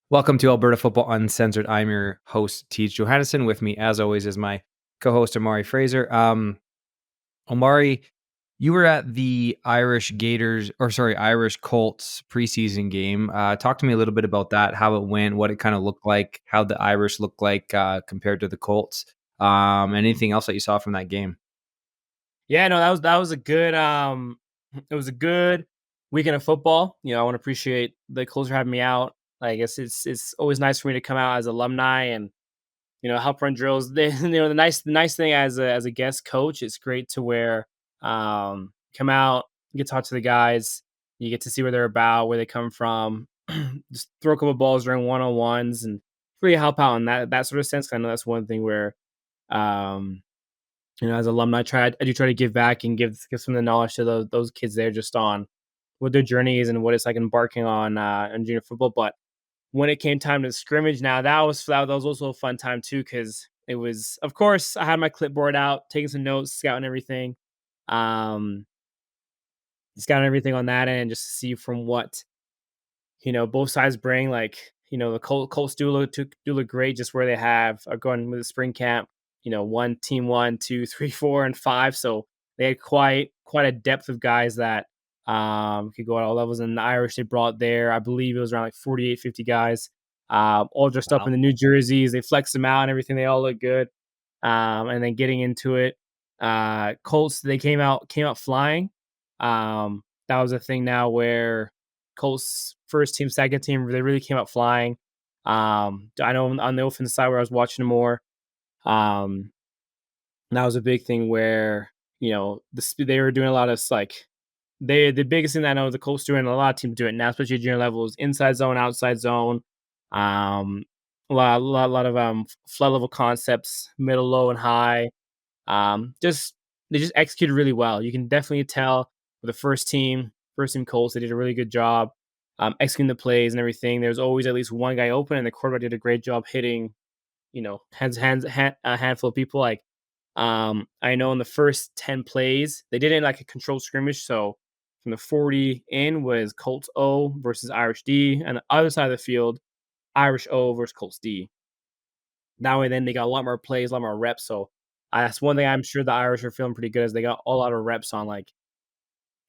Welcome to Alberta Football Uncensored. I'm your host, Tej Johannesson. With me, as always, is my co-host Amari Fraser. Omari, you were at the Irish Colts preseason game. Talk to me a little bit about that, how it went, what it kind of looked like, how the Irish looked like compared to the Colts. Anything else that you saw from that game? Yeah, no, that was a good it was a good weekend of football. I want to appreciate the Colts for having me out. I guess it's always nice for me to come out as alumni and help run drills. The nice thing as a guest coach, it's great to where come out, you get to talk to the guys, you get to see where they're about, where they come from, just throw a couple balls during one on ones and really help out in that sort of sense. 'Cause I know that's one thing where um as alumni, I do try to give back and give some of the knowledge to those kids there just on what their journey is and what it's like embarking on junior football. But when it came time to scrimmage, now that was also a fun time too because it was, of course, I had my clipboard out, taking some notes, scouting everything, um, scouting everything on that end, just to see from what both sides bring. Like the Colts do look great, just where they are going with the spring camp. One team, one, two, three, four, and five. So they had quite a depth of guys that could go at all levels. And the Irish they brought there, I believe it was around like 48, 50 guys, all dressed up in Wow. the new jerseys. They flexed them out and everything. They all look good. And then getting into it, Colts they came out flying. That was a thing now where Colts first team, second team, they really came out flying. I know on the offensive side where I was watching more, um, that was a big thing where they were doing a lot of the biggest thing that I know the Colts doing, a lot of teams do it now, especially junior levels, inside zone, outside zone, um, a lot of flood level concepts, middle, low, and high. Just they just executed really well. You can definitely tell with the first team Colts, they did a really good job executing the plays and everything. There's always at least one guy open, and the quarterback did a great job hitting, a handful of people. Like, I know in the first 10 plays, they did it in like a controlled scrimmage. So from the 40 in was Colts O versus Irish D, and the other side of the field, Irish O versus Colts D. That way, then they got a lot more plays, a lot more reps. So that's one thing I'm sure the Irish are feeling pretty good as they got a lot of reps on like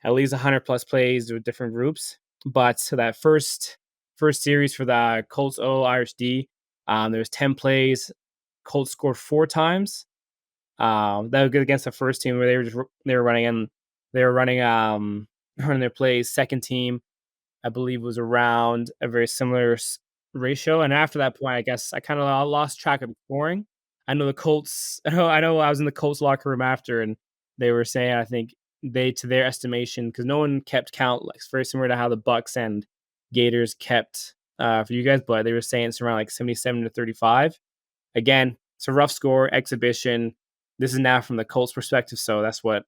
at least 100 plus plays with different groups. But so that first series for the Colts O Irish D, there was 10 plays. Colts scored 4 times. That was good against the first team where they were running running their plays. Second team, I believe, was around a very similar ratio. And after that point, I guess I kind of lost track of scoring. I know the Colts. I know I was in the Colts locker room after, and they were saying I think to their estimation, because no one kept count, like it's very similar to how the Bucks and Gators kept for you guys, but they were saying it's around like 77-35. Again, it's a rough score exhibition. This is now from the Colts perspective, so that's what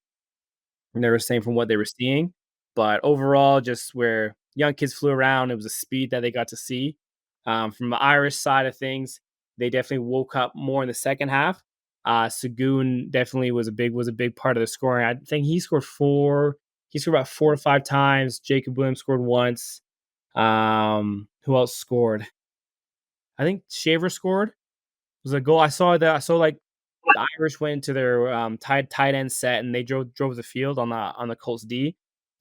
they were saying from what they were seeing. But overall, just where young kids flew around, it was a speed that they got to see. From the Irish side of things, they definitely woke up more in the second half. Sagoon definitely was a big part of the scoring. I think he scored four. He scored about 4 or 5 times. Jacob Williams scored once. Who else scored? I think Shaver scored. It was a goal. I saw like the Irish went into their tight end set and they drove the field on the Colts D.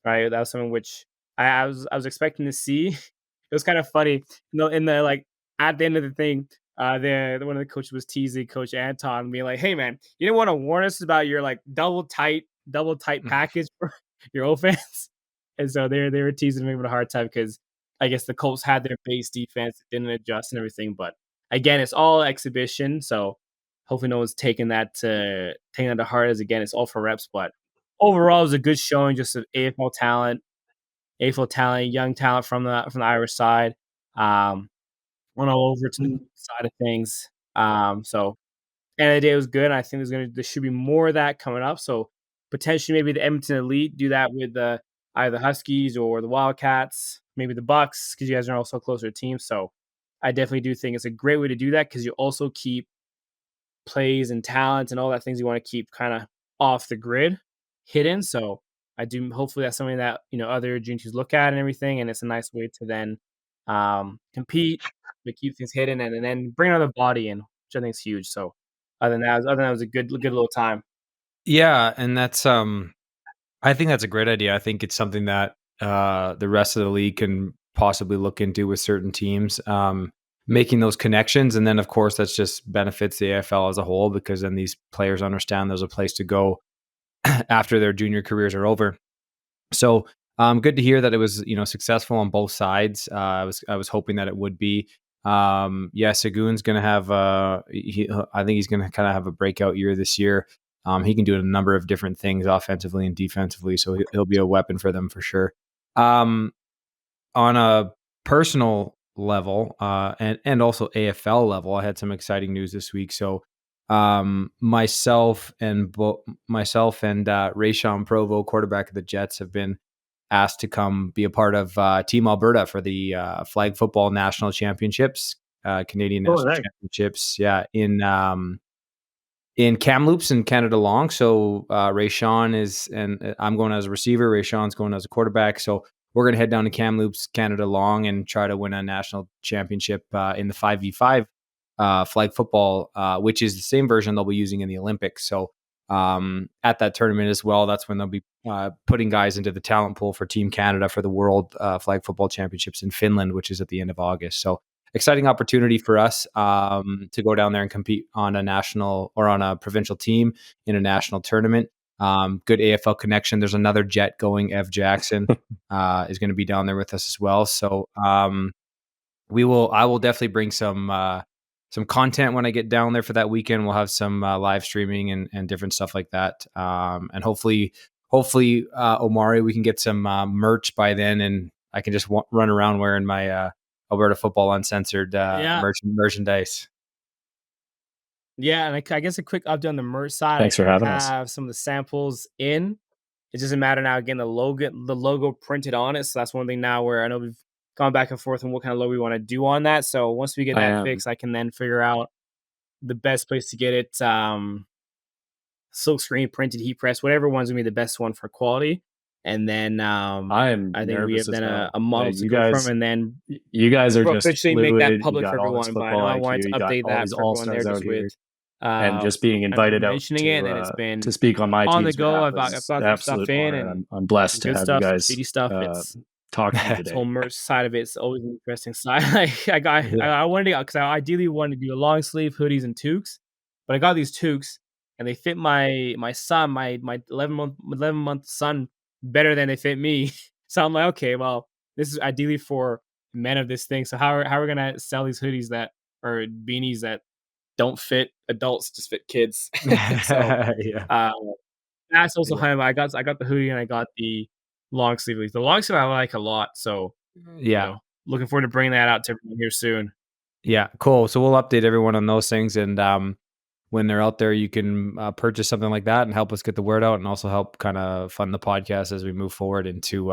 Right, that was something which I was expecting to see. It was kind of funny, in the like at the end of the thing, one of the coaches was teasing Coach Anton, being like, "Hey man, you didn't want to warn us about your like double tight package for your offense," and so they were teasing him a hard time because I guess the Colts had their base defense, didn't adjust and everything, but again, it's all exhibition, so hopefully no one's taking that to heart as again, it's all for reps, but overall, it was a good showing just of AFL talent, young talent from the Irish side. Went all over to the side of things. So end of the day, it was good. I think there should be more of that coming up. So potentially, maybe the Edmonton Elite do that with the either the Huskies or the Wildcats, maybe the Bucks, because you guys are also closer teams. So I definitely do think it's a great way to do that because you also keep plays and talent and all that things you want to keep kind of off the grid hidden. So I do hopefully that's something that other junior teams look at and everything, and it's a nice way to then compete to keep things hidden and then bring another body in, which I think is huge. So other than that, it was a good little time. Yeah, and that's I think that's a great idea. I think it's something that the rest of the league can possibly look into with certain teams, making those connections, and then of course that's just benefits the AFL as a whole because then these players understand there's a place to go after their junior careers are over. So good to hear that it was successful on both sides. I was hoping that it would be. Yeah, Sagoon's gonna have. I think he's gonna kind of have a breakout year this year. He can do a number of different things offensively and defensively, so he'll be a weapon for them for sure. Um, on a personal level, and also AFL level, I had some exciting news this week. So myself and Rayshon Provo, quarterback of the Jets, have been asked to come be a part of Team Alberta for the Flag Football National Championships, Canadian Oh, National nice. Championships. Yeah, in Kamloops in Canada Long. So Rayshon is, and I'm going as a receiver. Rayshon's going as a quarterback. So we're going to head down to Kamloops, Canada Long, and try to win a national championship in the 5v5 flag football, which is the same version they'll be using in the Olympics. So at that tournament as well, that's when they'll be putting guys into the talent pool for Team Canada for the World Flag Football Championships in Finland, which is at the end of August. So exciting opportunity for us to go down there and compete on a national or on a provincial team in a national tournament. Good AFL connection. There's another Jet going. Ev Jackson is going to be down there with us as well. So I will definitely bring some content when I get down there for that weekend. We'll have some live streaming and different stuff like that. And hopefully, Omari, we can get some merch by then, and I can just run around wearing my Alberta Football Uncensored Yeah. merchandise. Yeah, and I guess a quick update on the merch side. Thanks for having I us. have some of the samples in. It doesn't matter now getting the logo printed on it. So that's one thing now where I know we've gone back and forth on what kind of logo we want to do on that. So once we get that fixed, I can then figure out the best place to get it. Silk screen, printed, heat press, whatever one's gonna be the best one for quality. And then I think we have then a model to go from, and then you guys are we'll just officially fluid. make that public You for got all this everyone. But I know football I wanted to IQ, you got update all that these for everyone there all-stars just out here. with And just being invited out mentioning it, and then it's been to speak on my on the team's go. behalf I've got is some absolute stuff in, honor, and I'm blessed to good have stuff, you guys city stuff. It's talk to me this whole today. merch side of it's always an interesting side. I wanted to, because I ideally wanted to do a long sleeve hoodies and toques, but I got these toques and they fit my son, my 11-month son better than they fit me. So I'm like, okay, well, this is ideally for men of this thing. So how are we gonna sell these hoodies that or beanies that don't fit adults, just fit kids? So Yeah. that's also how I got the hoodie and I got the long sleeve. The long sleeve I like a lot. So Yeah. looking forward to bringing that out to everyone here soon. Yeah, cool. So we'll update everyone on those things, and when they're out there, you can purchase something like that and help us get the word out, and also help kind of fund the podcast as we move forward into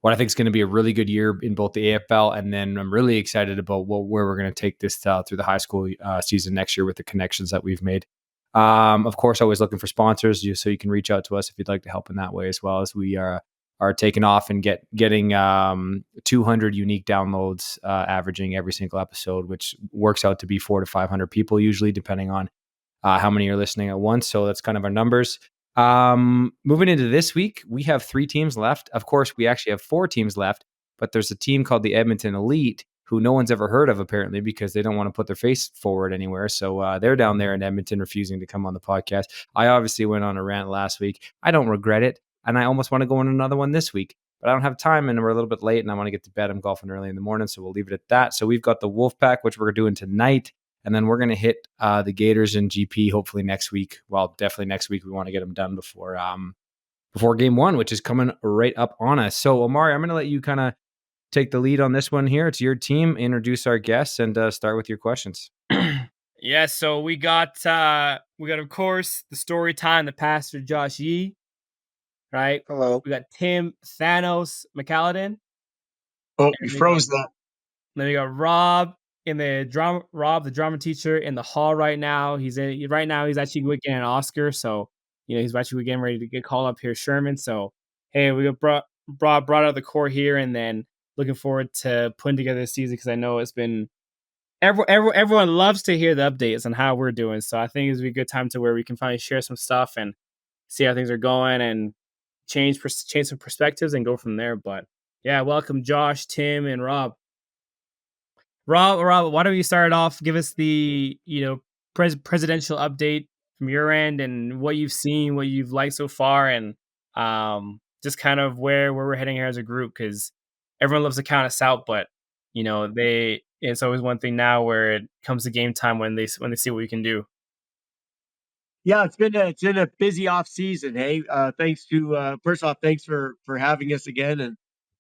what I think is going to be a really good year in both the AFL, and then I'm really excited about where we're going to take this through the high school season next year with the connections that we've made. Of course, always looking for sponsors, so you can reach out to us if you'd like to help in that way as well, as we are taking off and getting 200 unique downloads, averaging every single episode, which works out to be 400 to 500 people usually, depending on how many are listening at once. So that's kind of our numbers. Moving into this week, we have 3 teams left. Of course, we actually have 4 teams left, but there's a team called the Edmonton Elite who no one's ever heard of, apparently, because they don't want to put their face forward anywhere. So they're down there in Edmonton refusing to come on the podcast. I obviously went on a rant last week. I don't regret it. And I almost want to go on another one this week, but I don't have time and we're a little bit late and I want to get to bed. I'm golfing early in the morning, so we'll leave it at that. So we've got the Wolfpack, which we're doing tonight. And then we're going to hit the Gators and GP hopefully next week. Well, definitely next week. We want to get them done before game 1, which is coming right up on us. So Omari, I'm going to let you kind of take the lead on this one here. It's your team. Introduce our guests and start with your questions. Yeah, so we got of course the story time, the pastor Josh Yee, right? Hello. We got Tim Thanos McCalladin. Oh, you froze that. Then we got Rob the drama teacher in the hall right now. He's actually getting an Oscar, so he's actually getting ready to get called up here, Sherman. So hey, we got brought out the core here, and then looking forward to putting together the season because I know it's been everyone loves to hear the updates on how we're doing. So I think it's a good time to where we can finally share some stuff and see how things are going and change some perspectives and go from there. But yeah, welcome Josh, Tim, and Rob. Rob, why don't you start off? Give us the presidential update from your end and what you've seen, what you've liked so far, and just kind of where we're heading here as a group, because everyone loves to count us out, but it's always one thing now where it comes to game time when they see what we can do. Yeah, it's been a busy off season. Hey, thanks to first off, thanks for having us again,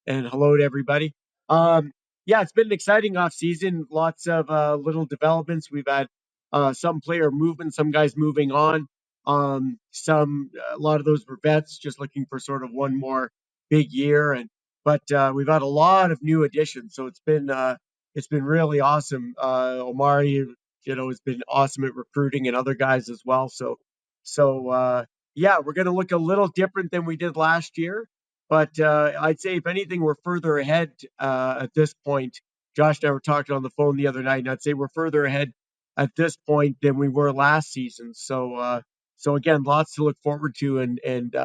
and hello to everybody. Yeah, it's been an exciting off season. Lots of little developments. We've had some player movement, some guys moving on. A lot of those were vets, just looking for sort of one more big year, but we've had a lot of new additions. So it's been really awesome. Omari, has been awesome at recruiting and other guys as well. So yeah, we're going to look a little different than we did last year, but I'd say if anything, we're further ahead at this point. Josh and I were talking on the phone the other night, and I'd say we're further ahead at this point than we were last season. So again, lots to look forward to, and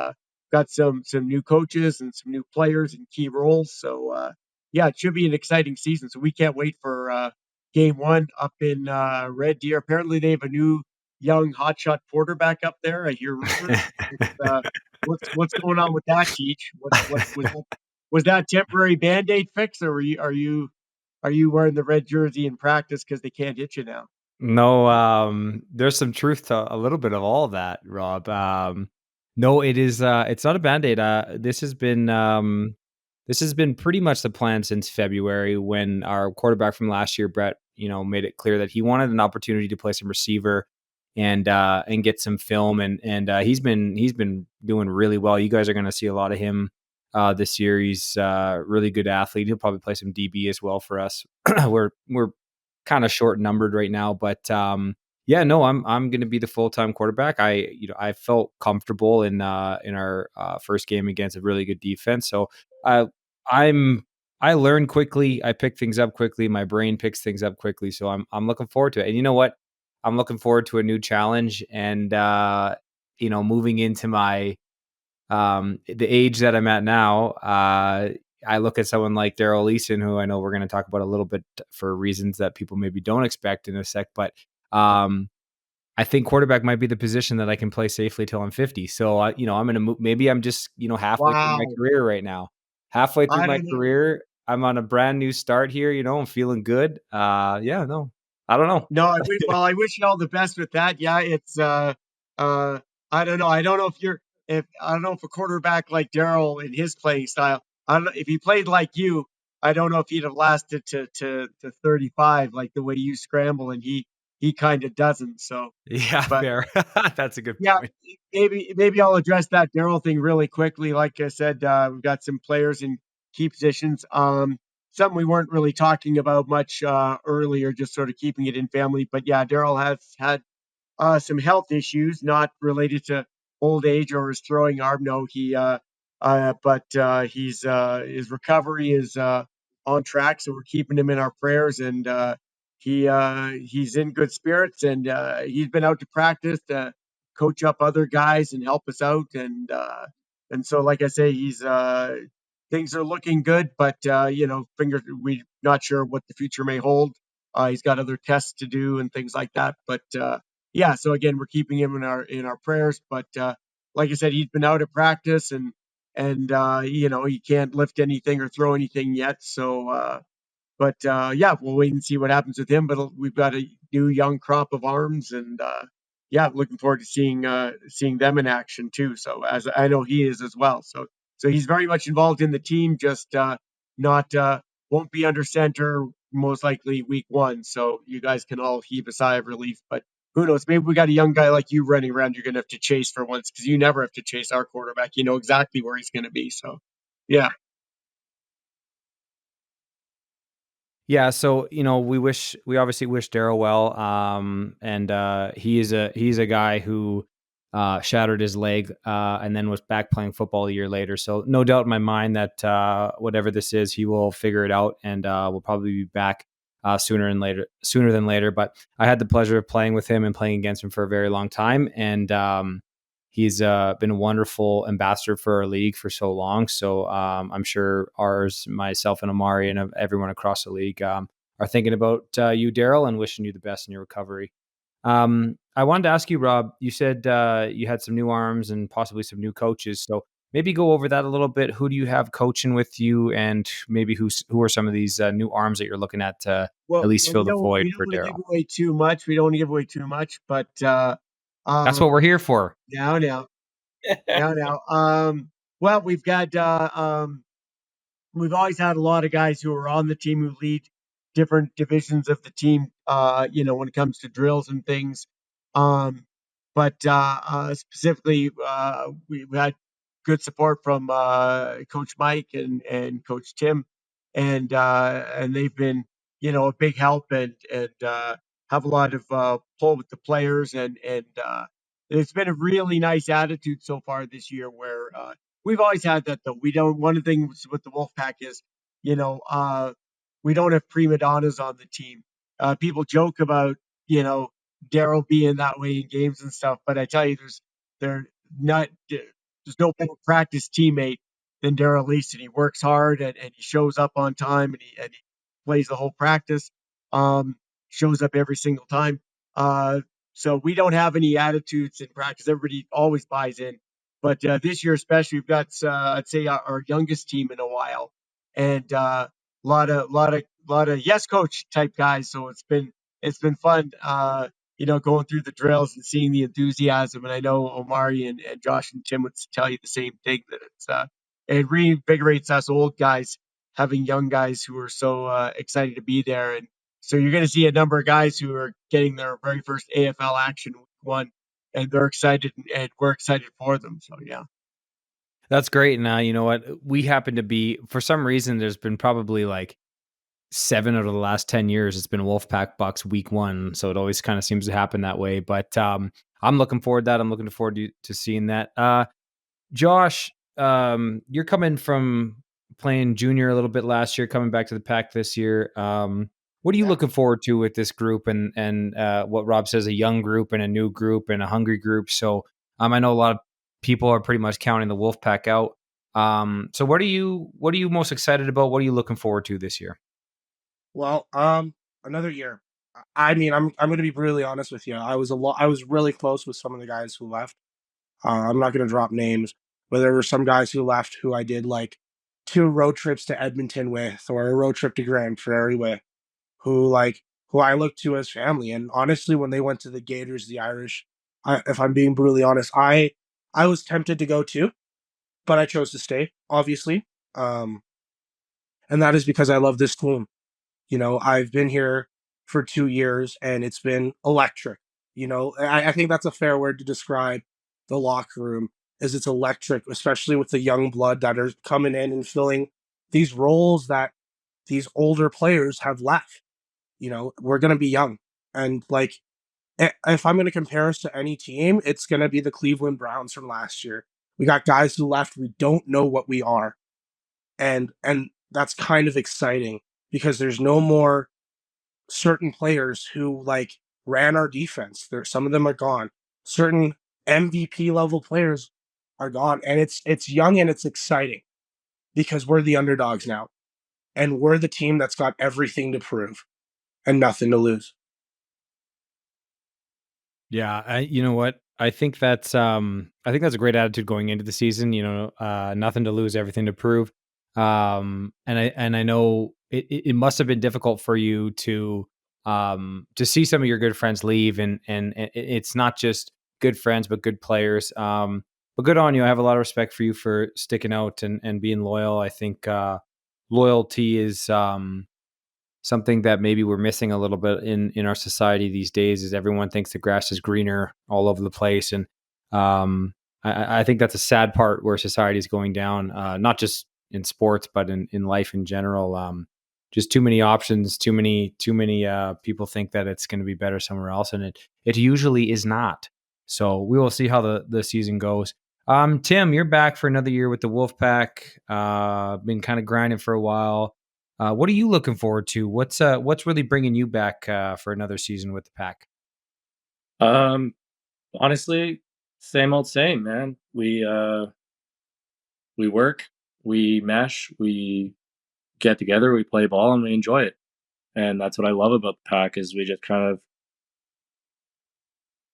got some new coaches and some new players in key roles. So yeah, it should be an exciting season. So we can't wait for game one up in Red Deer. Apparently, they have a new young hotshot quarterback up there. I hear rumors. What's going on with that, Teach? Was that temporary Band-Aid fix, or are you wearing the red jersey in practice because they can't hit you now? No, there's some truth to a little bit of all that, Rob. No, it is. It's not a Band-Aid. This has been pretty much the plan since February, when our quarterback from last year, Brett, made it clear that he wanted an opportunity to play some receiver and get some film, and he's been doing really well. You guys are going to see a lot of him this year. He's a really good athlete. He'll probably play some DB as well for us. we're kind of short numbered right now, but yeah, no, I'm going to be the full-time quarterback. I felt comfortable in our first game against a really good defense. So I learn quickly. I pick things up quickly. My brain picks things up quickly. So I'm looking forward to it. And you know what? I'm looking forward to a new challenge, and moving into my the age that I'm at now. I look at someone like Daryl Leeson, who I know we're going to talk about a little bit for reasons that people maybe don't expect in a sec, but I think quarterback might be the position that I can play safely till I'm 50. So I'm going to move. Maybe I'm just halfway through my career right now. Halfway through my career, I'm on a brand new start here. I'm feeling good. Yeah, no, I don't know. No, I wish you all the best with that. Yeah, it's I don't know. I don't know if a quarterback like Daryl in his playing style, I don't know if he played like you. I don't know if he'd have lasted to 35 like the way you scramble, and he kind of doesn't. So yeah, fair. That's a good point. Yeah, maybe I'll address that Daryl thing really quickly. Like I said, we've got some players in key positions. Something we weren't really talking about much earlier, just sort of keeping it in family. But yeah, Daryl has had some health issues, not related to old age or his throwing arm. No, but his recovery is on track, so we're keeping him in our prayers, and he's in good spirits, and he's been out to practice to coach up other guys and help us out, and so like I say, he's things are looking good, but we're not sure what the future may hold. He's got other tests to do and things like that, but yeah. So again, we're keeping him in our prayers. But like I said, he's been out at practice, and he can't lift anything or throw anything yet. So but yeah, we'll wait and see what happens with him. But we've got a new young crop of arms, and yeah, looking forward to seeing them in action too. So as I know he is as well. So he's very much involved in the team, just not won't be under center most likely week one. So you guys can all heave a sigh of relief. But who knows? Maybe we got a young guy like you running around. You're going to have to chase for once, because you never have to chase our quarterback. You know exactly where he's going to be. So yeah. Yeah, so we obviously wish Daryl well, and he's a guy who shattered his leg and then was back playing football a year later. So no doubt in my mind that whatever this is, he will figure it out, and we'll probably be back sooner than later. But I had the pleasure of playing with him and playing against him for a very long time, and he's been a wonderful ambassador for our league for so long. So I'm sure myself and Amari and everyone across the league are thinking about you, Daryl, and wishing you the best in your recovery. I wanted to ask you, Rob, you said you had some new arms and possibly some new coaches. So maybe go over that a little bit. Who do you have coaching with you, and maybe who are some of these new arms that you're looking at to at least fill the void for Daryl? We don't want to give away too much. We don't want to give away too much, but that's what we're here for. Now. Well, we've got we've always had a lot of guys who are on the team who lead different divisions of the team, when it comes to drills and things. But specifically, we've had good support from Coach Mike and Coach Tim, and they've been, a big help and have a lot of pull with the players, and it's been a really nice attitude so far this year where we've always had that, though. One of the things with the Wolfpack is, we don't have prima donnas on the team. People joke about, Daryl being that way in games and stuff, but I tell you, there's no better practice teammate than Daryl Leeson. He works hard and he shows up on time and he plays the whole practice. Shows up every single time. So we don't have any attitudes in practice. Everybody always buys in. But this year especially, we've got I'd say our youngest team in a while, and a lot of yes coach type guys. So it's been fun, going through the drills and seeing the enthusiasm. And I know Omari and Josh and Tim would tell you the same thing, that it reinvigorates us old guys having young guys who are so excited to be there. And so you're going to see a number of guys who are getting their very first AFL action week one, and they're excited, and we're excited for them. So, yeah. That's great. Now, you know what? We happen to be, for some reason, there's been probably like 7 out of the last 10 years, it's been Wolfpack Bucks week one. So it always kind of seems to happen that way. But I'm looking forward to that. I'm looking forward to seeing that. Josh, you're coming from playing junior a little bit last year, coming back to the pack this year. What are you looking forward to with this group and what Rob says, a young group and a new group and a hungry group? So I know a lot of people are pretty much counting the Wolfpack out. So what are you most excited about? What are you looking forward to this year? Well, another year. I mean, I'm going to be brutally honest with you. I was really close with some of the guys who left. I'm not going to drop names, but there were some guys who left who I did like 2 road trips to Edmonton with, or a road trip to Grand Prairie with, who I look to as family. And honestly, when they went to the Gators, the Irish, if I'm being brutally honest, I was tempted to go too, but I chose to stay, obviously. And that is because I love this team. I've been here for 2 years and it's been electric. I think that's a fair word to describe the locker room, is it's electric, especially with the young blood that are coming in and filling these roles that these older players have left. We're going to be young. And if I'm going to compare us to any team, it's going to be the Cleveland Browns from last year. We got guys who left. We don't know what we are. And that's kind of exciting because there's no more certain players who ran our defense. Some of them are gone. Certain MVP level players are gone. And it's young and it's exciting because we're the underdogs now. And we're the team that's got everything to prove and nothing to lose. Yeah, you know what? I think that's a great attitude going into the season. Nothing to lose, everything to prove. And I know it must have been difficult for you to see some of your good friends leave, and it's not just good friends but good players. But good on you. I have a lot of respect for you for sticking out and being loyal. I think loyalty is something that maybe we're missing a little bit in our society these days, is everyone thinks the grass is greener all over the place. And I think that's a sad part where society is going down, not just in sports, but in life in general. Just too many options, too many people think that it's going to be better somewhere else. And it usually is not. So we will see how the season goes. Tim, you're back for another year with the Wolfpack. Been kind of grinding for a while. What are you looking forward to? What's really bringing you back for another season with the pack? Honestly, same old same, man. We work, we mesh, we get together, we play ball, and we enjoy it. And that's what I love about the pack is we just kind of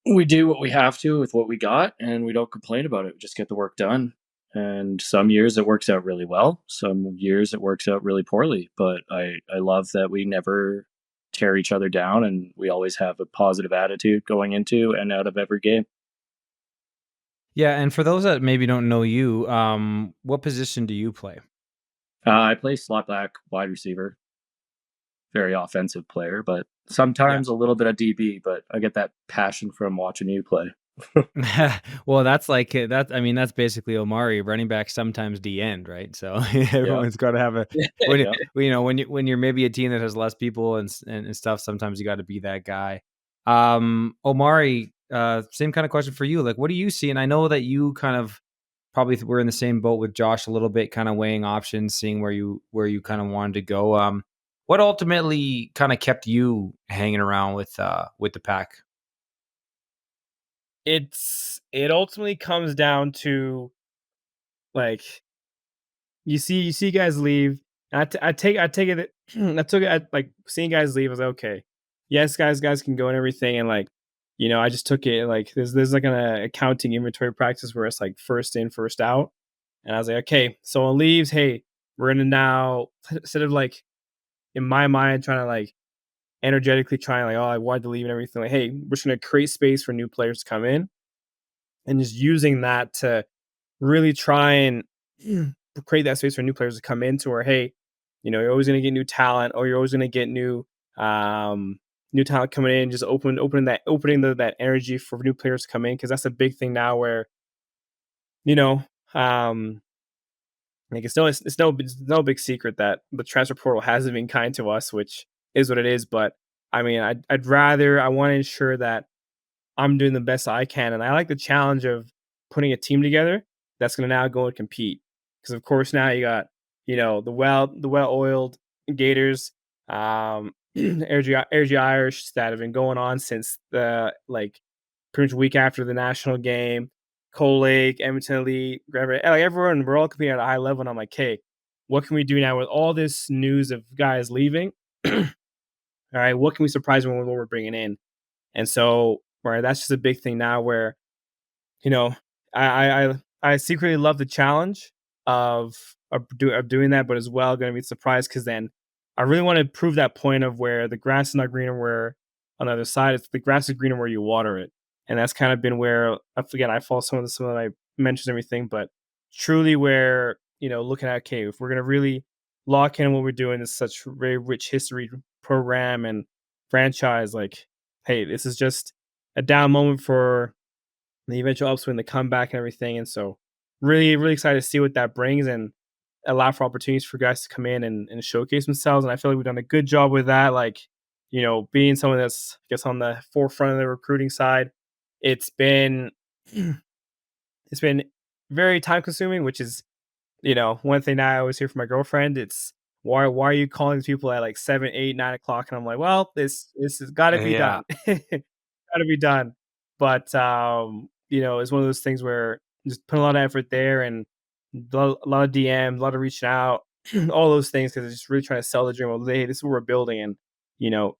we do what we have to with what we got, and we don't complain about it. We just get the work done. And some years it works out really well. Some years it works out really poorly. But I love that we never tear each other down, and we always have a positive attitude going into and out of every game. Yeah, and for those that maybe don't know you, what position do you play? I play slot back, wide receiver, very offensive player, but sometimes a little bit of DB. But I get that passion from watching you play. Well, that's like that. I mean, that's basically Omari, running back, sometimes the end, right? So everyone's got to have a when Yeah. when you're maybe a team that has less people and stuff. Sometimes you got to be that guy. Omari, same kind of question for you. Like, what do you see? And I know that you kind of probably were in the same boat with Josh a little bit, kind of weighing options, seeing where you kind of wanted to go. What ultimately kind of kept you hanging around with the pack? It ultimately comes down to like you see guys leave. And I take it that I took it like seeing guys leave. I was like, okay, yes, guys can go and everything, and like I just took it like there's like an accounting inventory practice where it's like first in, first out, and I was like, okay, someone leaves, hey, we're gonna now instead of like in my mind trying to like energetically trying like oh I wanted to leave and everything like hey we're just gonna create space for new players to come in and just using that to really try and create that space for new players to come into where hey you're always going to get new talent or you're always going to get new talent coming in just opening that energy for new players to come in because that's a big thing now where you know um like it's no big secret that the transfer portal hasn't been kind to us which is what it is but I mean I want to ensure that I'm doing the best I can, and I like the challenge of putting a team together that's going to now go and compete. Because of course now you got the well-oiled Gators, RG Irish that have been going on since the like pretty much week after the national game. Cold Lake, Edmonton Elite, like everyone, we're all competing at a high level, and I'm like, hey, what can we do now with all this news of guys leaving? All right, what can we surprise them with what we're bringing in? And so, right, that's just a big thing now where, you know, I secretly love the challenge of doing that, but as well going to be surprised because then I really want to prove that point of where the grass is not greener where on the other side it's the grass is greener where you water it, and that's kind of been where I follow some of my mentions and everything, but truly where looking at okay if we're gonna really lock in what we're doing is such very rich history program and franchise like hey, this is just a down moment for the eventual upswing, the comeback, and everything. And so, really, really excited to see what that brings and allow for opportunities for guys to come in and showcase themselves. And I feel like we've done a good job with that. Like, being someone that's, I guess, on the forefront of the recruiting side, it's been, it's been very time consuming, which is, one thing that I always hear from my girlfriend. It's why are you calling these people at like 7, 8, 9 o'clock? And I'm like, well, this has got to be Yeah. done. Got to be done. But it's one of those things where just put a lot of effort there and a lot of DMs, a lot of reaching out, all those things because it's just really trying to sell the dream of hey, this is what we're building and you know,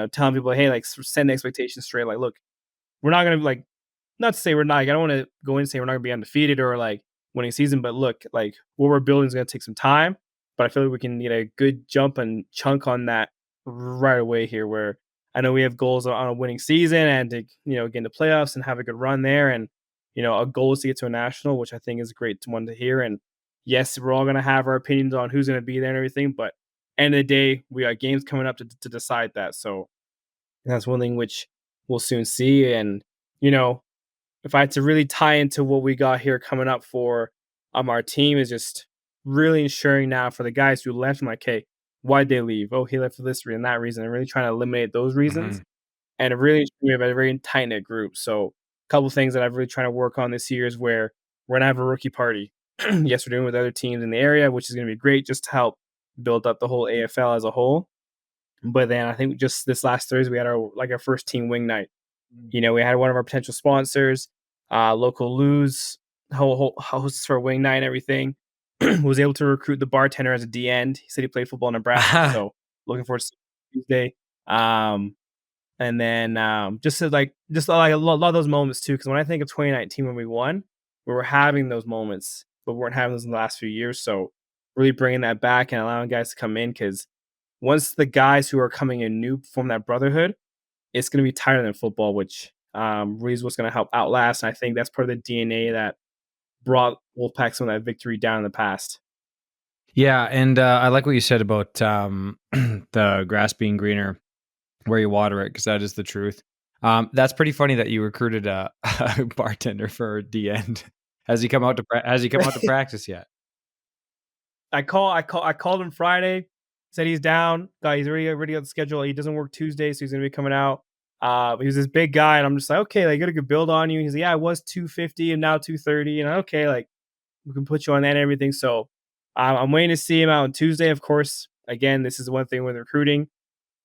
telling people, hey, like send expectations straight. Like, look, we're not gonna like not to say we're not. Like, I don't want to go in and say we're not gonna be undefeated or like winning season, but look, like what we're building is gonna take some time. But I feel like we can get a good jump and chunk on that right away here. Where I know we have goals on a winning season and to get into playoffs and have a good run there. And a goal is to get to a national, which I think is a great one to hear. And yes, we're all gonna have our opinions on who's gonna be there and everything, but end of the day, we got games coming up to decide that. So that's one thing which we'll soon see. And if I had to really tie into what we got here coming up for our team is just really ensuring now for the guys who left, I'm like, hey, why'd they leave? Oh, he left for this reason, that reason, and really trying to eliminate those reasons. And really we have a very tight knit group. So a couple things that I've really trying to work on this year is where we're gonna have a rookie party. Yes, we're doing with other teams in the area, which is gonna be great just to help built up the whole AFL as a whole. But then I think just this last Thursday we had our first team wing night. We had one of our potential sponsors, local Lou's hosts for wing night and everything. Was able to recruit the bartender as a D end. He said he played football in Nebraska, so looking forward to Tuesday. And then just a lot of those moments too, because when I think of 2019 when we won, we were having those moments, but we weren't having those in the last few years. So really bringing that back and allowing guys to come in, because once the guys who are coming in new form that brotherhood, it's going to be tighter than football, which really is what's going to help outlast. And I think that's part of the DNA that brought Wolfpack some of that victory down in the past. Yeah, and I like what you said about the grass being greener where you water it, because that is the truth. That's pretty funny that you recruited a bartender for D end. Has he come out to practice yet? I called him Friday. Said he's down. He's already on the schedule. He doesn't work Tuesday, so he's gonna be coming out. He was this big guy, and I'm just like, okay, got a good build on you. He's like, yeah, I was 250 and now 230, and okay, we can put you on that and everything. So I'm waiting to see him out on Tuesday. Of course, again, this is one thing with recruiting.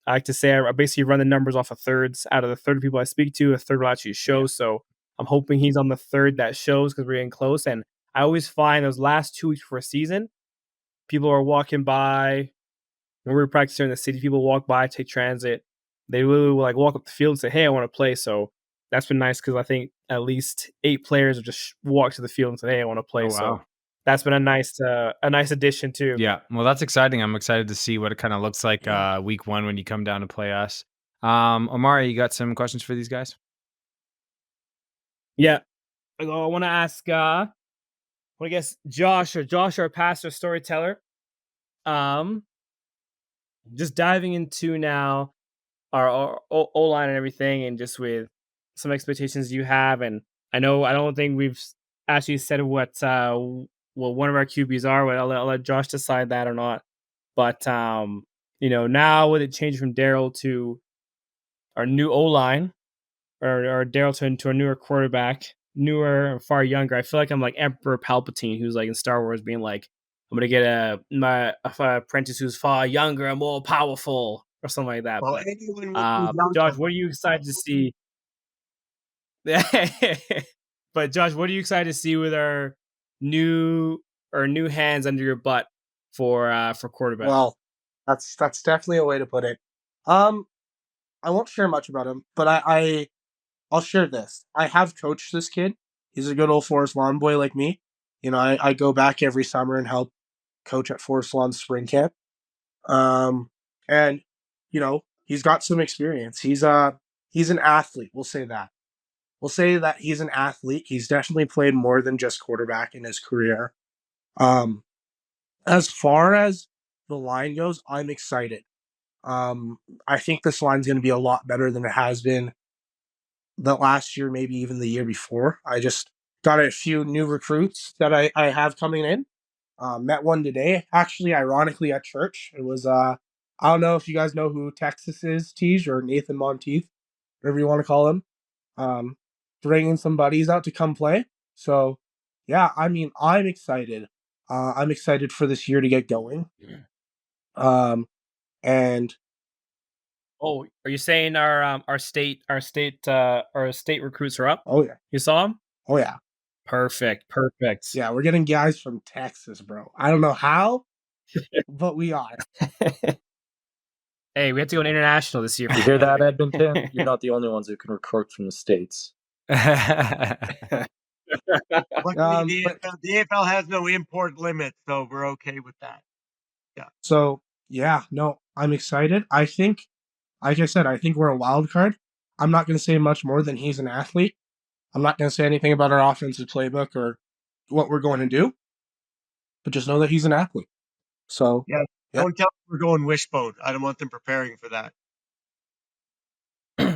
I like to say I basically run the numbers off of thirds. Out of the 30 people I speak to, a third will actually show. So I'm hoping he's on the third that shows, because we're getting close. And I always find those last 2 weeks for a season, people are walking by. When we were practicing in the city, people walk by, take transit. They literally will walk up the field and say, hey, I want to play. So that's been nice, because I think at least 8 players have just walked to the field and said, hey, I want to play. Oh, wow. So that's been a nice addition too. Yeah, well, that's exciting. I'm excited to see what it kind of looks like week 1 when you come down to play us. Omari, you got some questions for these guys? Yeah, I want to ask. I guess Josh, our pastor storyteller. Just diving into now our O-line and everything, and just with some expectations you have. And I don't think we've actually said what one of our QBs are. I'll let Josh decide that or not. But now with it changing from Daryl to our new O-line, or Daryl to a newer quarterback, newer, far younger, I feel like I'm like Emperor Palpatine, who's like in Star Wars, being like, I'm gonna get my apprentice who's far younger and more powerful, or something like that. Well, But Josh, what are you excited to see? But Josh, what are you excited to see with our new hands under your butt for quarterback? Well, that's definitely a way to put it. I won't share much about him, but I'll share this. I have coached this kid. He's a good old Forest Lawn boy like me. I go back every summer and help coach at Forest Lawn spring camp. And he's got some experience. He's an athlete. We'll say that. We'll say that he's an athlete. He's definitely played more than just quarterback in his career. As far as the line goes, I'm excited. I think this line's going to be a lot better than it has been the last year, maybe even the year before. I just got a few new recruits that I have coming in. Met one today, actually, ironically, at church. It was, I don't know if you guys know who Texas is, Tej, or Nathan Monteith, whatever you want to call him. Bringing some buddies out to come play. So, yeah, I mean, I'm excited. I'm excited for this year to get going. And oh, are you saying our state recruits are up? oh yeah, You saw them? oh yeah, Perfect. yeah. We're getting guys from Texas, bro. I don't know how, but we are. Hey, we have to go international this year. You hear that, Edmonton? You're not the only ones who can recruit from the States. Luckily, the AFL has no import limit, so we're okay with that. Yeah. So yeah, no, I'm excited. I think, like I said, I think we're a wild card. I'm not going to say much more than he's an athlete. I'm not going to say anything about our offensive playbook or what we're going to do, but just know that he's an athlete. So yeah. Don't tell them we're going wishbone. I don't want them preparing for that.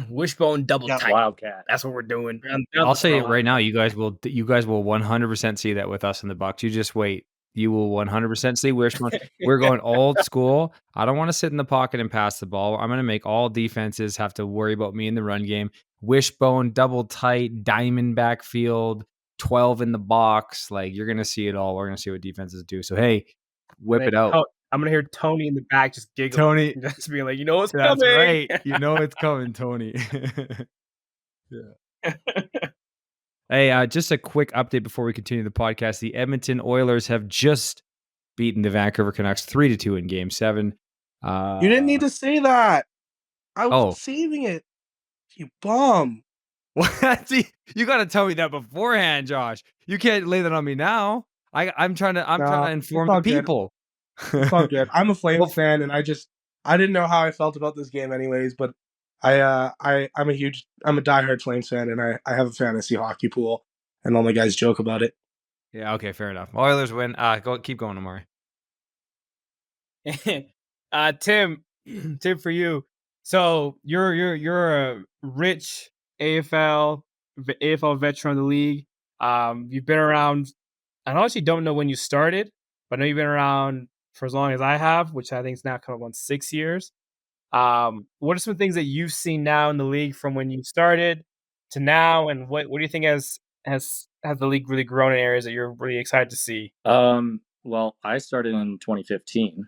Wishbone double tight. Wildcat. That's what we're doing. I'll say it right now. You guys will 100% see that with us in the box. You just wait. You will 100% see Wishbone. We're going old school. I don't want to sit in the pocket and pass the ball. I'm going to make all defenses have to worry about me in the run game. Wishbone, double tight, diamond backfield, 12 in the box. Like, you're going to see it all. We're going to see what defenses do. So, hey, whip it out. I'm gonna hear Tony in the back just giggling, Tony, just being like, "You know what's that's coming." right. You know it's coming, Tony. Hey, just a quick update before we continue the podcast. The Edmonton Oilers have just beaten the Vancouver Canucks 3-2 in Game 7. You didn't need to say that. I was Oh. saving it. You bum. What? See, you got to tell me that beforehand, Josh. You can't lay that on me now. I'm trying to inform the all good. people. It's all good. I'm a Flames Well, fan, and I didn't know how I felt about this game anyways, but I'm a diehard Flames fan, and I have a fantasy hockey pool, and all my guys joke about it. Yeah, okay, fair enough. Oilers win. Keep going, Amari. Tim, for you. So you're a rich AFL veteran of the league. You've been around. I honestly don't know when you started, but I know you've been around for as long as I have, which I think is now coming up on 6 years. What are some things that you've seen now in the league from when you started to now, and what do you think has the league really grown in areas that you're really excited to see? Well, I started in 2015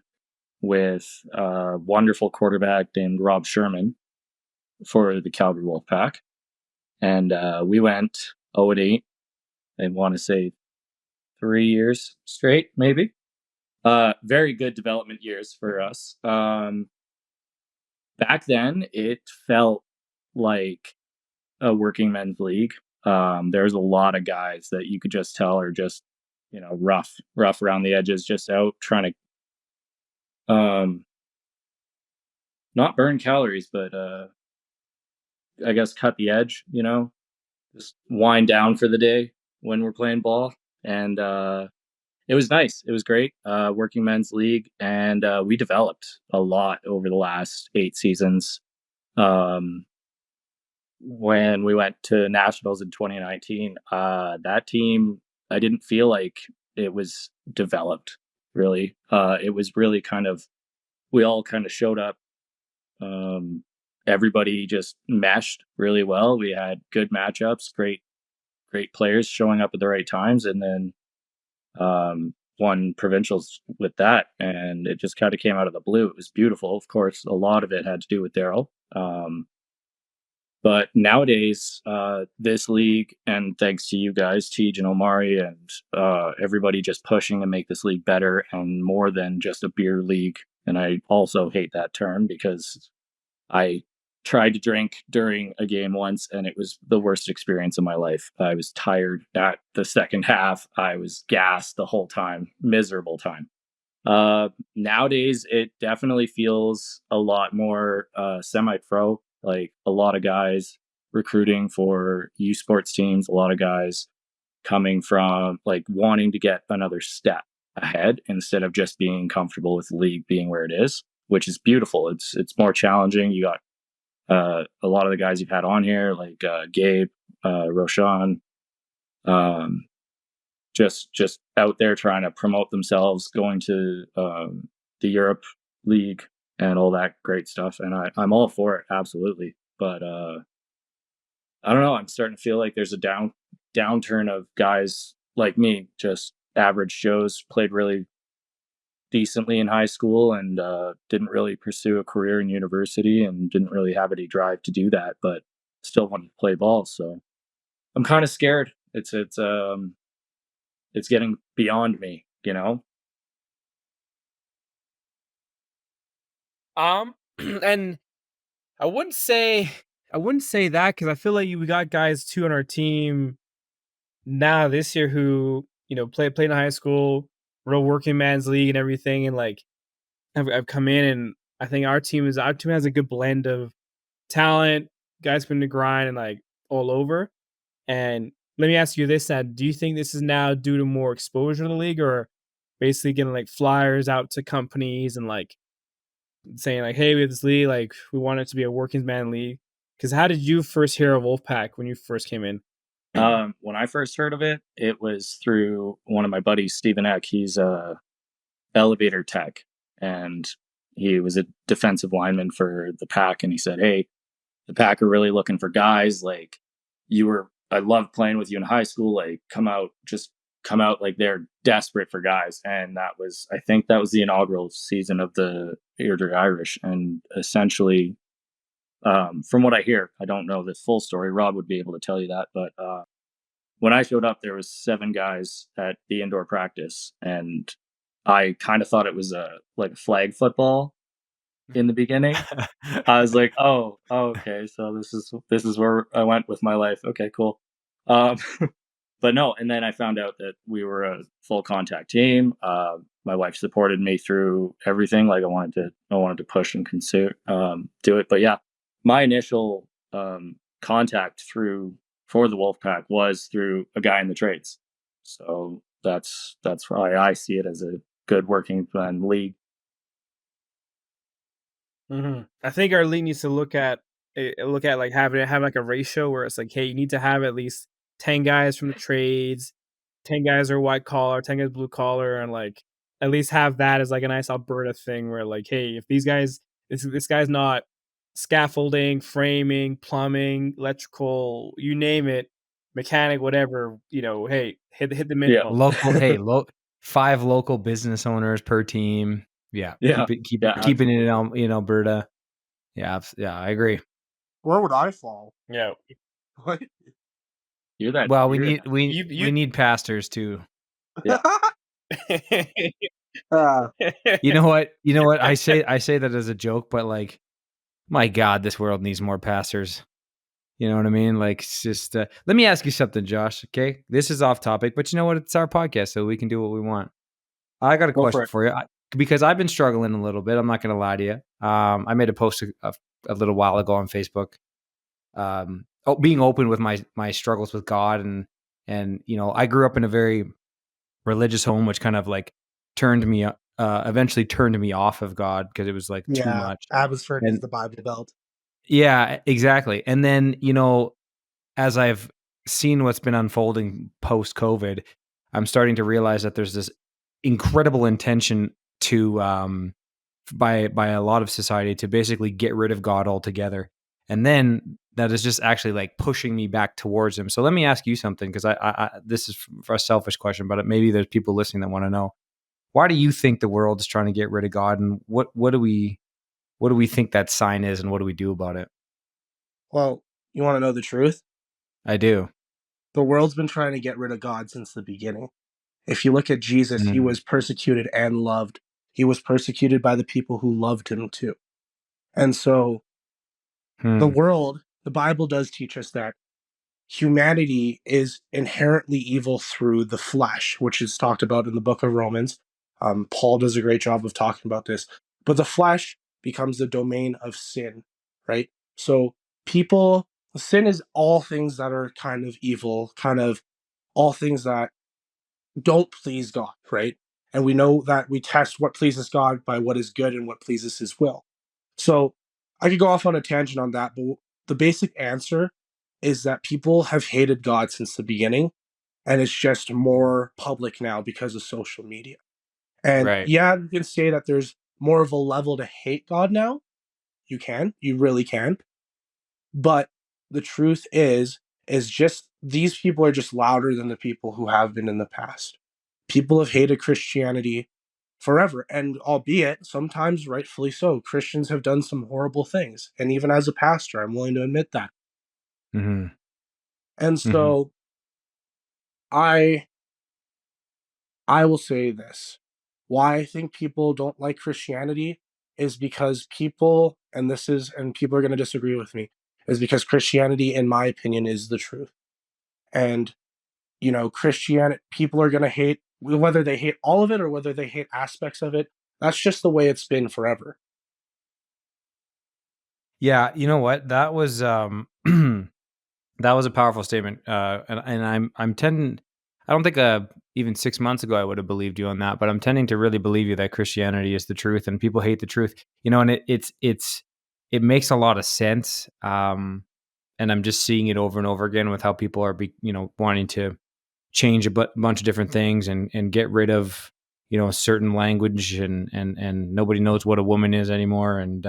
with a wonderful quarterback named Rob Sherman for the Calgary Wolfpack, and we went 0-8. I want to say 3 years straight, maybe. Very good development years for us. Back then, it felt like a working men's league. There's a lot of guys that you could just tell are just, rough around the edges, just out trying to, not burn calories, but I guess cut the edge, just wind down for the day when we're playing ball. And it was nice. It was great. Working men's league. And we developed a lot over the last 8 seasons. When we went to nationals in 2019, that team, I didn't feel like it was developed, really. It was really we all kind of showed up. Everybody just meshed really well. We had good matchups, great players showing up at the right times, and then won provincials with that. And it just kind of came out of the blue. It was beautiful. Of course, a lot of it had to do with Daryl. But nowadays, this league, and thanks to you guys, Tej and Omari, and everybody just pushing to make this league better and more than just a beer league. And I also hate that term because I tried to drink during a game once, and it was the worst experience of my life. I was tired at the second half. I was gassed the whole time. Miserable time. Nowadays, it definitely feels a lot more semi-pro. Like a lot of guys recruiting for U Sports teams, a lot of guys coming from like wanting to get another step ahead instead of just being comfortable with the league being where it is, which is beautiful. It's more challenging. You got a lot of the guys you've had on here, like Gabe, Roshan, just out there trying to promote themselves, going to the Europe League and all that great stuff. And I'm all for it, absolutely. But I don't know. I'm starting to feel like there's a downturn of guys like me, just average Joes, played really decently in high school and didn't really pursue a career in university and didn't really have any drive to do that, but still wanted to play ball. So I'm kind of scared. It's getting beyond me, And I wouldn't say that, because I feel like we got guys too on our team now this year who played in high school, real working man's league and everything, and like I've come in, and I think our team has a good blend of talent, guys been to grind and like all over. And let me ask you this: then, do you think this is now due to more exposure to the league, or basically getting like flyers out to companies and like saying like, hey, we have this league, like we want it to be a working man league? Because how did you first hear of Wolfpack when you first came in? When I first heard of it, it was through one of my buddies, Stephen Eck. He's a elevator tech, and he was a defensive lineman for the Pack. And he said, hey, the Pack are really looking for guys. Like I loved playing with you in high school. Like, come out, just come out like they're desperate for guys. And I think that was the inaugural season of the Airdrie Irish. And essentially, from what I hear, I don't know the full story. Rob would be able to tell you that. But when I showed up, there was 7 guys at the indoor practice, and I kind of thought it was like a flag football in the beginning. I was like, oh, okay, so this is where I went with my life. Okay, cool. But no, and then I found out that we were a full contact team. My wife supported me through everything. Like I wanted to push and do it. But yeah, my initial contact for the Wolfpack was through a guy in the trades. So that's why I see it as a good working plan league. I think our league needs to look at like have like a ratio where it's like, hey, you need to have at least 10 guys from the trades, 10 guys are white collar, 10 guys blue collar, and like at least have that as like a nice Alberta thing where like, hey, if these guys, this guy's not scaffolding, framing, plumbing, electrical, you name it, mechanic, whatever, hey, hit the minimum. Local, 5 local business owners per team. Yeah. Keeping it in Alberta. Yeah, I agree. Where would I fall? Yeah. What? You're that. Well, we need pastors too. Yeah. You know what? I say that as a joke, but like, my God, this world needs more pastors. You know what I mean? Like, it's just. Let me ask you something, Josh. Okay, this is off topic, but you know what? It's our podcast, so we can do what we want. I got a question for you because I've been struggling a little bit. I'm not going to lie to you. I made a post a little while ago on Facebook, being open with my struggles with God, and I grew up in a very religious home, which kind of like eventually turned me off of God because it was like too much. Abbotsford is the Bible Belt. Yeah, exactly. And then, as I've seen what's been unfolding post-COVID, I'm starting to realize that there's this incredible intention to by a lot of society to basically get rid of God altogether. And then that is just actually like pushing me back towards him. So let me ask you something, because I this is for a selfish question, but maybe there's people listening that want to know, why do you think the world is trying to get rid of God, and what do we think that sign is, and what do we do about it? Well, you want to know the truth? I do. The world's been trying to get rid of God since the beginning. If you look at Jesus, he was persecuted and loved. He was persecuted by the people who loved him too. And so the world, the Bible does teach us that humanity is inherently evil through the flesh, which is talked about in the book of Romans. Paul does a great job of talking about this. But the flesh becomes the domain of sin, right? So sin is all things that are kind of evil, kind of all things that don't please God, right? And we know that we test what pleases God by what is good and what pleases his will. So I could go off on a tangent on that, but the basic answer is that people have hated God since the beginning, and it's just more public now because of social media. And yeah, you can say that there's more of a level to hate God now. You really can. But the truth is just these people are just louder than the people who have been in the past. People have hated Christianity forever, and albeit sometimes rightfully so, Christians have done some horrible things. And even as a pastor, I'm willing to admit that. Mm-hmm. And so I will say this. Why I think people don't like Christianity is because people are going to disagree with me, is because Christianity, in my opinion, is the truth. And, Christianity, people are going to hate, whether they hate all of it or whether they hate aspects of it. That's just the way it's been forever. Yeah, you know what? That was that was a powerful statement. And I'm tending, I don't think even 6 months ago I would have believed you on that, but I'm tending to really believe you that Christianity is the truth and people hate the truth. And it makes a lot of sense. And I'm just seeing it over and over again with how people are wanting to change a bunch of different things and get rid of a certain language and nobody knows what a woman is anymore, and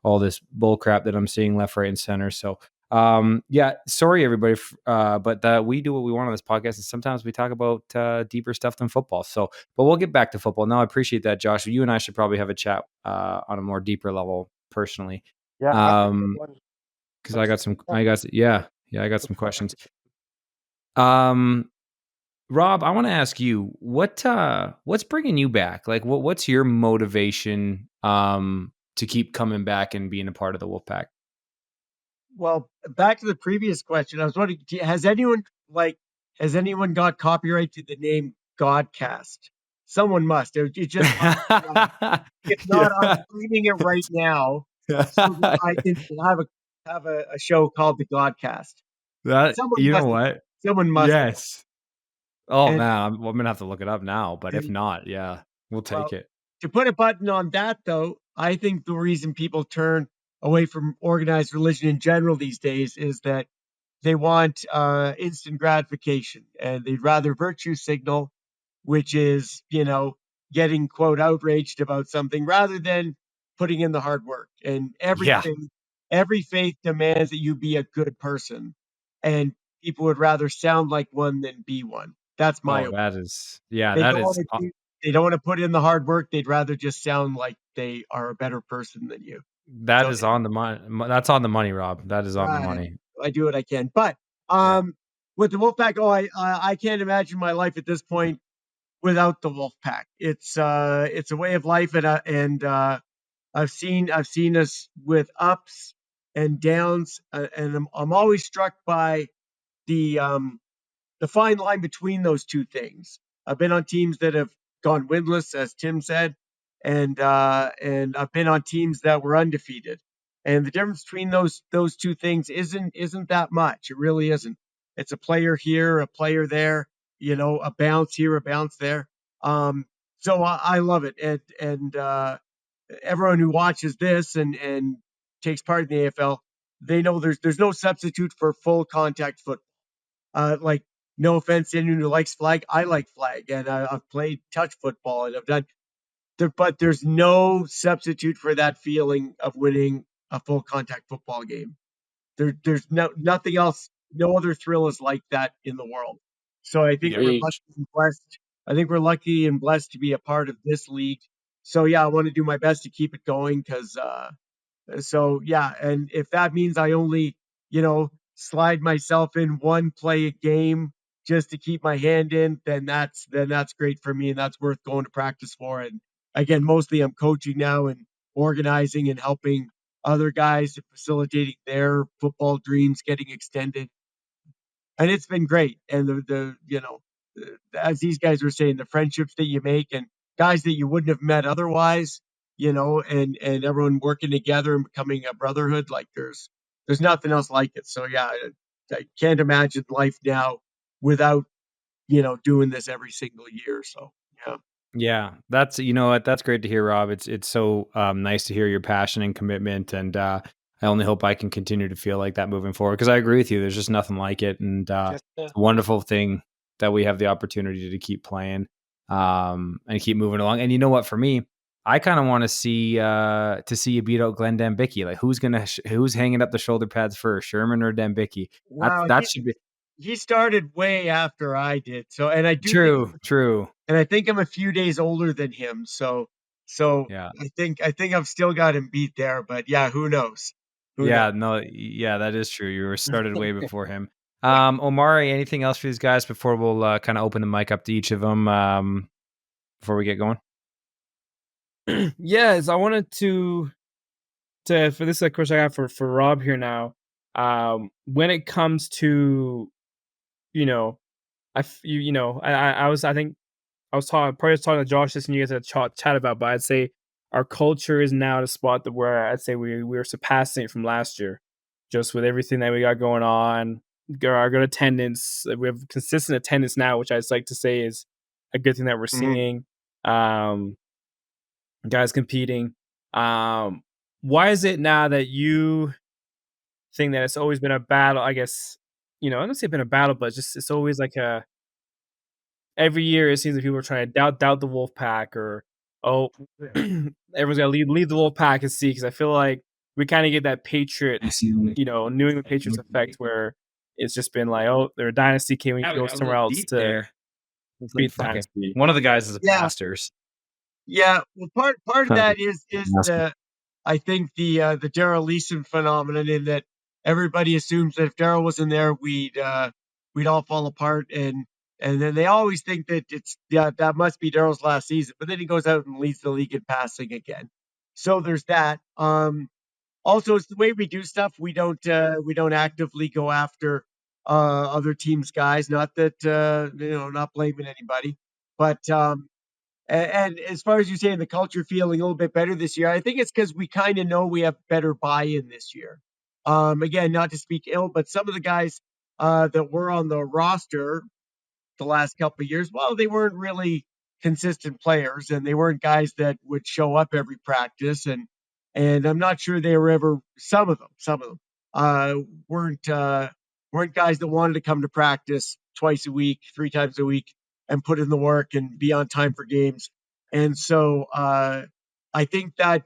all this bull crap that I'm seeing left, right, and center. So Yeah, sorry everybody, but we do what we want on this podcast, and sometimes we talk about deeper stuff than football. So, but we'll get back to football. No, I appreciate that, Josh. You and I should probably have a chat on a more deeper level personally. Yeah. Because I got some some questions. Rob, I want to ask you what's bringing you back? Like, what's your motivation to keep coming back and being a part of the Wolfpack? Well, back to the previous question, I was wondering, has anyone got copyright to the name Godcast? Someone must. It just if not, I'm screaming it right now so that I can have a show called the Godcast. Someone You know must. what? Someone must. Yes. Oh And- man, I'm gonna have to look it up now. But if and- not, yeah, we'll take it. To put a button on that, though, I think the reason people turn away from organized religion in general these days is that they want instant gratification, and they'd rather virtue signal, which is, getting quote outraged about something rather than putting in the hard work. And every faith demands that you be a good person, and people would rather sound like one than be one. That's my opinion. That is, yeah, They that don't is. they don't want to put in the hard work. They'd rather just sound like they are a better person than you. That So- is on the money. That's on the money, Rob. That is on the Right. money. I do what I can. But with the Wolfpack, I can't imagine my life at this point without the Wolfpack. It's a way of life, and I've seen us with ups and downs, and I'm always struck by the fine line between those two things. I've been on teams that have gone winless, as Tim said, and I've been on teams that were undefeated. And the difference between those two things isn't that much. It really isn't. It's a player here, a player there, a bounce here, a bounce there. So I love it, and everyone who watches this and takes part in the AFL, they know there's no substitute for full contact football. Like, no offense to anyone who likes flag. I like flag, and I've played touch football, and I've done there, but there's no substitute for that feeling of winning a full contact football game. There's nothing else. No other thrill is like that in the world. So I think we're Agreed. lucky and blessed. I think we're lucky and blessed to be a part of this league. So yeah, I want to do my best to keep it going because so yeah, and if that means I only, slide myself in one play a game just to keep my hand in, then that's great for me, and that's worth going to practice for. And again, mostly I'm coaching now and organizing and helping other guys, facilitating their football dreams getting extended. And it's been great. And as these guys were saying, the friendships that you make and guys that you wouldn't have met otherwise, and everyone working together and becoming a brotherhood, like there's nothing else like it. So yeah, I can't imagine life now without, doing this every single year. So yeah. Yeah, that's what, that's great to hear, Rob. It's so nice to hear your passion and commitment, and I only hope I can continue to feel like that moving forward. Because I agree with you, there's just nothing like it, and it's a wonderful thing that we have the opportunity to keep playing and keep moving along. And you know what, for me, I kind of want to see you beat out Glenn Dambicki. Like, who's hanging up the shoulder pads first, Sherman or Dambicki? Wow, that should be he started way after I did. So, and I do true. And I think I'm a few days older than him. So yeah. I think I've still got him beat there, but yeah, who knows? That is true. You were started way before him. Omari, anything else for these guys before we'll kind of open the mic up to each of them before we get going? Yes, I wanted to for this question I have for Rob here now. When it comes to, I was probably talking to Josh this and you guys had a chat about, but I'd say our culture is now at a spot that where I'd say we're surpassing it from last year, just with everything that we got going on, our good attendance. We have consistent attendance now, which I'd like to say is a good thing that we're seeing. Guys competing. Why is it now that you think that it's always been a battle? I guess, I don't say it's been a battle, but just it's always like every year it seems like people are trying to doubt the Wolfpack, or everyone's got to leave the Wolfpack and see, because I feel like we kind of get that Patriot, New England Patriots effect where it's just been like, oh, they're a dynasty. Can we go somewhere else to beat the dynasty? One of the guys is a Yeah. Pastors. Yeah, well, part of that is Awesome. I think the Daryl Leeson phenomenon, in that everybody assumes that if Daryl wasn't there, we'd all fall apart, and then they always think that that must be Daryl's last season, but then he goes out and leads the league in passing again. So there's that. Also, it's the way we do stuff. We don't actively go after other teams' guys. Not that not blaming anybody, but and as far as you saying the culture feeling a little bit better this year, I think it's because we kind of know we have better buy-in this year. Again, not to speak ill, but some of the guys that were on the roster the last couple of years, well, they weren't really consistent players, and they weren't guys that would show up every practice, and I'm not sure they were ever. Some of them weren't guys that wanted to come to practice twice a week, 3 times a week, and put in the work and be on time for games. And so I think that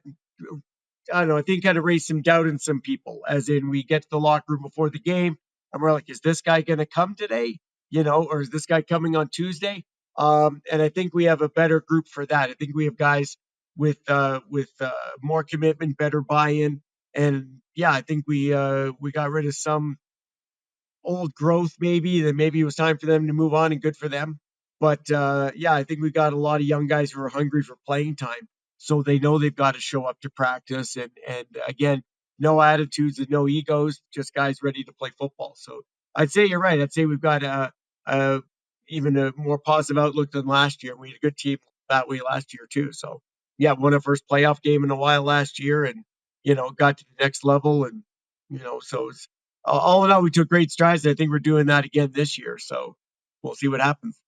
I don't know. I think kind of raised some doubt in some people, as in we get to the locker room before the game and we're like, is this guy going to come today? Or is this guy coming on Tuesday? And I think we have a better group for that. I think we have guys with more commitment, better buy-in, and yeah, I think we got rid of some old growth, maybe that maybe it was time for them to move on, and good for them. But yeah, I think we got a lot of young guys who are hungry for playing time, so they know they've got to show up to practice, and again, no attitudes and no egos, just guys ready to play football. So I'd say you're right. I'd say we've got a even a more positive outlook than last year. We had a good team that way last year too. So yeah, won our first playoff game in a while last year, and got to the next level, and so it's all in all, we took great strides. I think we're doing that again this year. So we'll see what happens.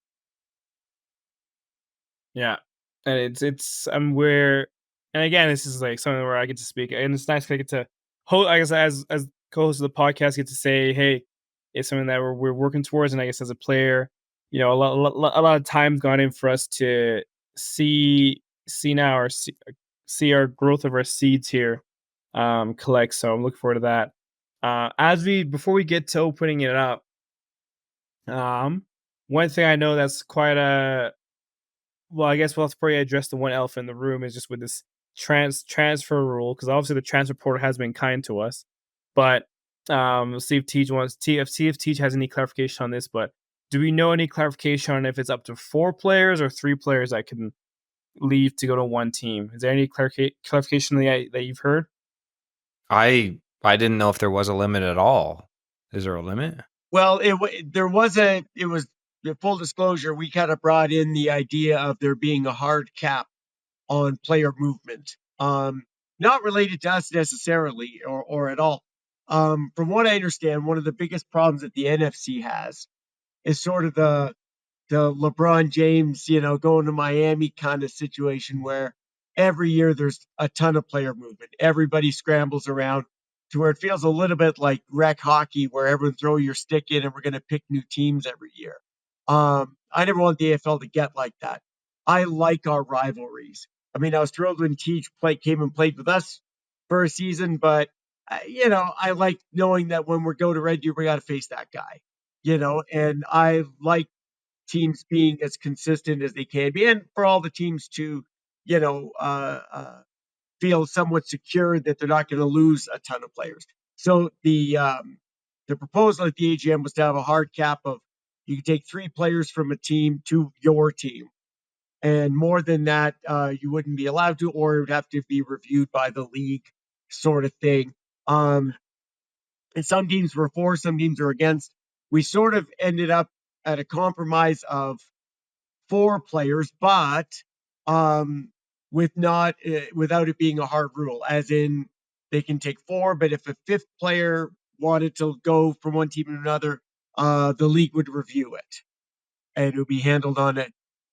Yeah, and it's where, and again, this is like something where I get to speak, and it's nice I get to host. I guess as co-host of the podcast, get to say, hey, it's something that we're working towards, and I guess as a player, a lot of time's gone in for us to see now or see our growth of our seeds here collect. So I'm looking forward to that. Before we get to opening it up, one thing I know that's quite well, I guess we'll have to probably address the one elephant in the room is just with this transfer rule, because obviously the transfer portal has been kind to us, but see if Teach has any clarification on this. But do we know any clarification on if it's up to 4 players or 3 players that can leave to go to one team? Is there any clarification that you've heard? I didn't know if there was a limit at all. Is there a limit? Well, there was full disclosure. We kind of brought in the idea of there being a hard cap on player movement, not related to us necessarily or at all. From what I understand, one of the biggest problems that the NFC has is sort of the LeBron James, going to Miami kind of situation, where every year there's a ton of player movement. Everybody scrambles around to where it feels a little bit like rec hockey, where everyone throw your stick in and we're going to pick new teams every year. I never want the AFL to get like that. I like our rivalries. I mean, I was thrilled when Teach came and played with us for a season, but I like knowing that when we go to Red Deer, we got to face that guy. And I like teams being as consistent as they can be, and for all the teams to, feel somewhat secure that they're not going to lose a ton of players. So the proposal at the AGM was to have a hard cap of you can take 3 players from a team to your team, and more than that, you wouldn't be allowed to, or it would have to be reviewed by the league, sort of thing. And some teams were for, some teams were against. We sort of ended up at a compromise of 4 players, but without it being a hard rule, as in they can take 4, but if a 5th player wanted to go from one team to another, the league would review it, and it would be handled on a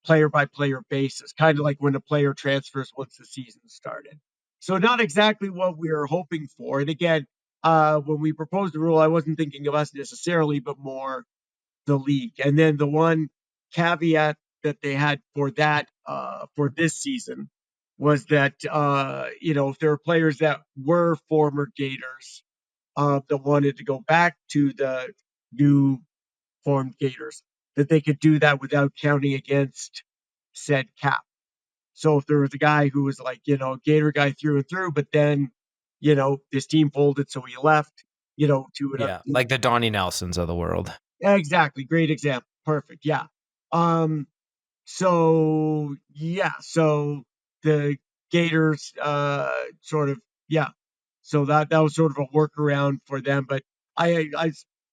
player by player basis, kind of like when a player transfers once the season started. So not exactly what we were hoping for. And again, when we proposed the rule, I wasn't thinking of us necessarily, but more the league. And then the one caveat that they had for that for this season was that if there were players that were former Gators that wanted to go back to the new formed Gators, that they could do that without counting against said cap. So if there was a guy who was like, Gator guy through and through, but then, his team folded, so he left, to another Yeah, team. like the Donnie Nelsons of the world. Exactly. Great example. Perfect. Yeah. So the Gators sort of, yeah. So that was sort of a workaround for them. But I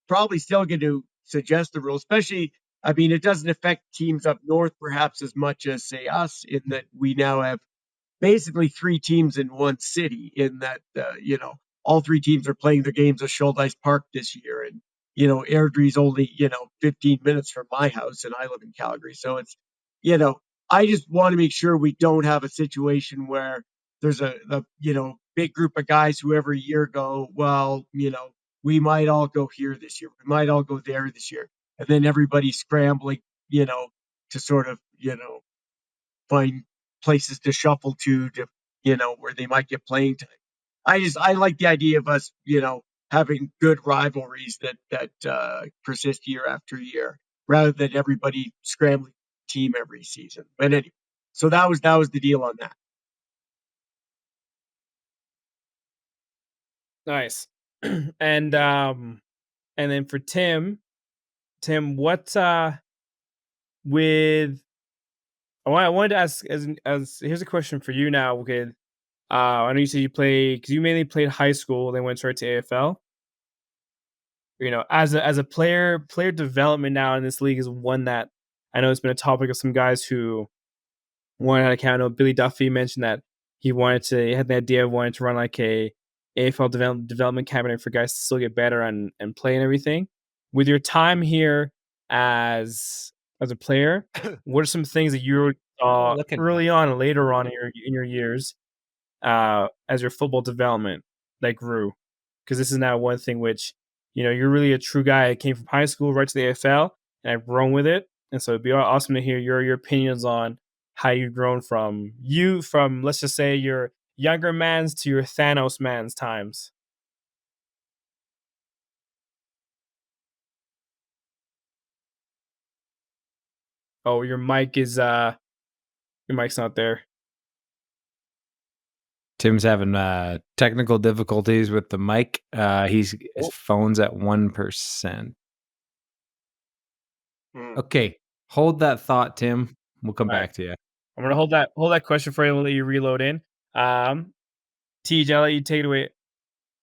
probably still going to suggest the rule, especially, I mean, it doesn't affect teams up north perhaps as much as, say, us, in that we now have basically three teams in one city, in that, all three teams are playing their games at Shoaldice Park this year. And, Airdrie's only, 15 minutes from my house, and I live in Calgary. So it's, I just want to make sure we don't have a situation where there's a big group of guys who every year go, well, we might all go here this year. We might all go there this year. And then everybody's scrambling, to sort of, find places to shuffle to, where they might get playing time. I like the idea of us, having good rivalries that persist year after year, rather than everybody scrambling team every season. But anyway, so that was the deal on that. Nice. And then for Tim, what with I wanted to ask as here's a question for you now. Okay, I know you said you played because you mainly played high school, then went straight to AFL. As a player development now in this league is one that I know it's been a topic of some guys who wanted to account. I know Billy Duffy mentioned that he had the idea of wanting to run like a AFL development cabinet for guys to still get better and play and everything. With your time here as a player, what are some things that you saw early on and later on in your years as your football development that grew? Because this is now one thing which, you're really a true guy that came from high school right to the AFL, and I've grown with it. And so it'd be awesome to hear your opinions on how you've grown from let's just say your younger man's to your Thanos man's times. Oh, your mic's not there. Tim's having technical difficulties with the mic. His phone's at 1%. Okay, hold that thought, Tim. We'll come back to you. I'm gonna hold that question for you. We'll let you reload in. TJ, I'll let you take it away,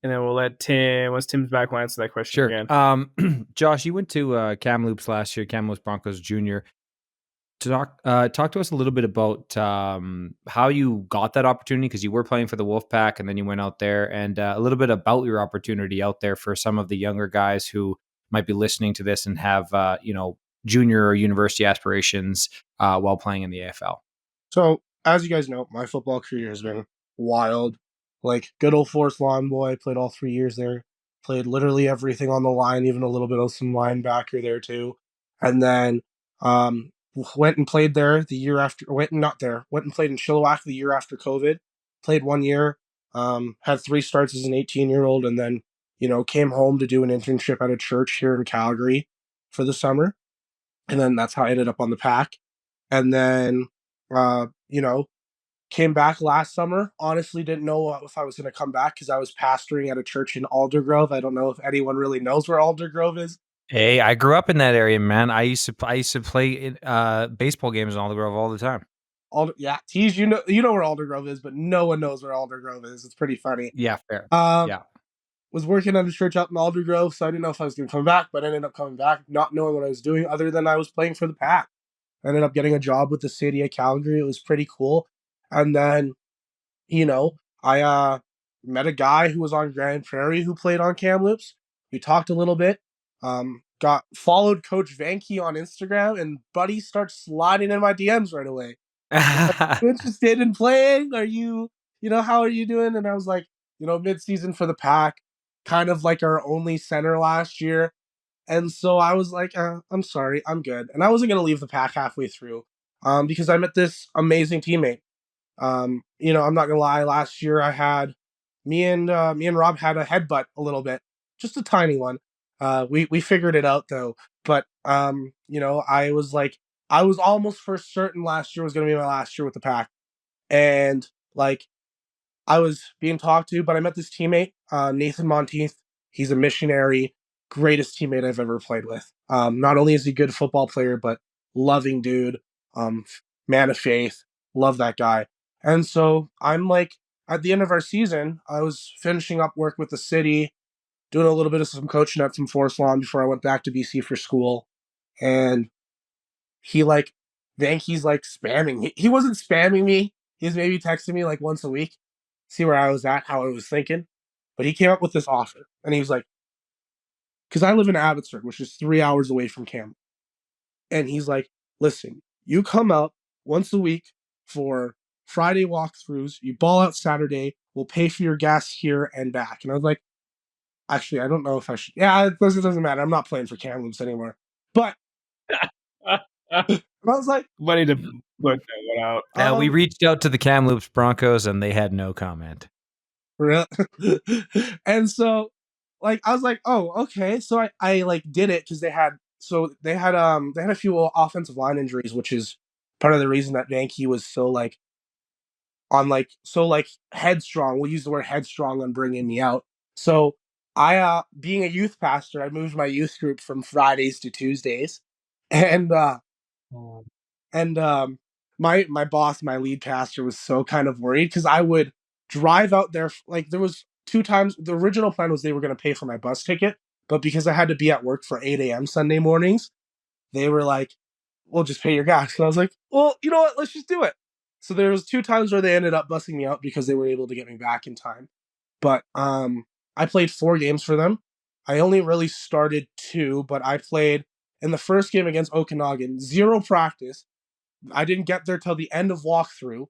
and then we'll let Tim. Once Tim's back, we'll answer that question again. Josh, you went to Kamloops last year, Kamloops Broncos Junior. Talk to us a little bit about how you got that opportunity, because you were playing for the Wolfpack and then you went out there, and a little bit about your opportunity out there for some of the younger guys who might be listening to this and have junior or university aspirations while playing in the AFL. So, as you guys know, my football career has been wild. Like, good old Forest Lawn Boy, played all 3 years there. Played literally everything on the line, even a little bit of some linebacker there too. And then went and played there the year after. Went and played in Chilliwack the year after COVID. Played 1 year. Had 3 starts as an 18-year-old, and then came home to do an internship at a church here in Calgary for the summer. And then that's how I ended up on the Pack. And then came back last summer. Honestly, didn't know if I was going to come back because I was pastoring at a church in Aldergrove. I don't know if anyone really knows where Aldergrove is. Hey, I grew up in that area, man. I used to play baseball games in Aldergrove all the time. Tease, you know where Aldergrove is, but no one knows where Aldergrove is. It's pretty funny. Yeah, fair. Was working at a church out in Aldergrove, so I didn't know if I was going to come back, but I ended up coming back, not knowing what I was doing other than I was playing for the Pack. I ended up getting a job with the city of Calgary. It was pretty cool. And then, I met a guy who was on Grand Prairie who played on Kamloops. We talked a little bit. Followed Coach Vanke on Instagram, and buddy starts sliding in my DMs right away. Are you interested in playing? Are you, how are you doing? And I was like, mid-season for the Pack, kind of like our only center last year. And so I was like, I'm sorry, I'm good. And I wasn't going to leave the Pack halfway through because I met this amazing teammate. You know, I'm not gonna lie. Last year, me and Rob had a headbutt a little bit, just a tiny one. We figured it out though. But you know, I was almost for certain last year was gonna be my last year with the Pack, and like I was being talked to, but I met this teammate, Nathan Monteith. He's a missionary, greatest teammate I've ever played with. Not only is he a good football player, but loving dude, man of faith. Love that guy. And so I'm like, at the end of our season, I was finishing up work with the city, doing a little bit of some coaching at some Forest Lawn before I went back to BC for school. And he like, Vanky's like spamming. He wasn't spamming me. He was maybe texting me like once a week, see where I was at, how I was thinking. But he came up with this offer, and he was like, because I live in Abbotsford, which is 3 hours away from Cam, and he's like, listen, you come out once a week for Friday walkthroughs. You ball out Saturday. We'll pay for your gas here and back. And I was like, actually, I don't know if I should. Yeah, it doesn't matter. I'm not playing for Kamloops anymore. But I was like, Funny to put that one out. We reached out to the Kamloops Broncos and they had no comment. Really? And so, like, I was like, oh, okay. So I like did it because they had a few offensive line injuries, which is part of the reason that Vanky was so like headstrong. We'll use the word headstrong on bringing me out. So I being a youth pastor, I moved my youth group from Fridays to Tuesdays, and my boss, my lead pastor, was so kind of worried because I would drive out there. Like there was 2 times. The original plan was they were going to pay for my bus ticket, but because I had to be at work for 8 a.m. Sunday mornings, they were like, "We'll just pay your gas." And I was like, "Well, you know what? Let's just do it." So there was 2 times where they ended up busing me out because they were able to get me back in time. But I played 4 games for them. I only really started 2, but I played in the first game against Okanagan, 0 practice. I didn't get there till the end of walkthrough,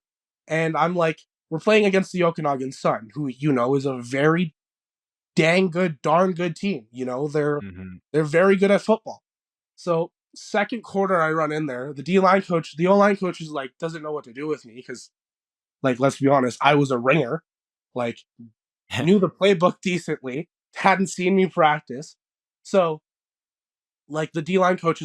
and I'm like, we're playing against the Okanagan Sun, who you know is a very darn good team. You know, they're very good at football. So second quarter, I run in there. The O line coach is like doesn't know what to do with me because, like, let's be honest, I was a ringer, like knew the playbook decently, hadn't seen me practice. So, like, the D line coach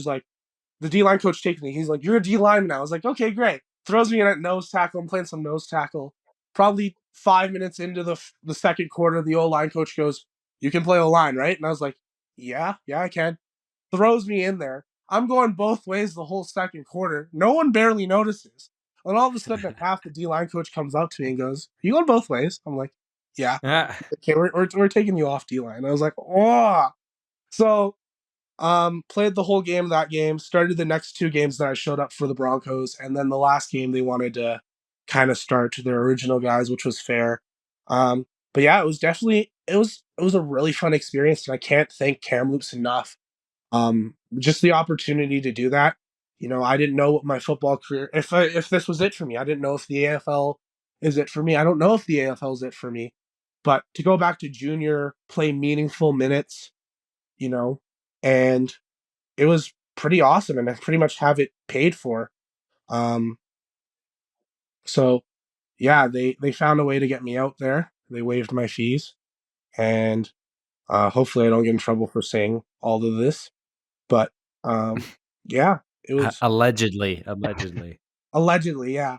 takes me. He's like, "You're a D lineman now." I was like, "Okay, great." Throws me in at nose tackle. I'm playing some nose tackle. Probably 5 minutes into the second quarter, the O line coach goes, "You can play O line, right?" And I was like, "Yeah, I can." Throws me in there. I'm going both ways the whole second quarter. No one barely notices. And all of a sudden, at half, the D line coach comes up to me and goes, "Are you going both ways?" I'm like, "Yeah." Okay, we're taking you off D line. I was like, "Oh." So played the whole game of that game, started the next 2 games that I showed up for the Broncos, and then the last game they wanted to kind of start their original guys, which was fair. But yeah, it was a really fun experience, and I can't thank Kamloops enough. Just the opportunity to do that. You know, I didn't know what my football career if this was it for me. I didn't know if the AFL is it for me. I don't know if the AFL is it for me. But to go back to junior, play meaningful minutes, you know, and it was pretty awesome, and I pretty much have it paid for. Um, so yeah, they found a way to get me out there. They waived my fees, and hopefully I don't get in trouble for saying all of this. But yeah, it was allegedly. allegedly, yeah.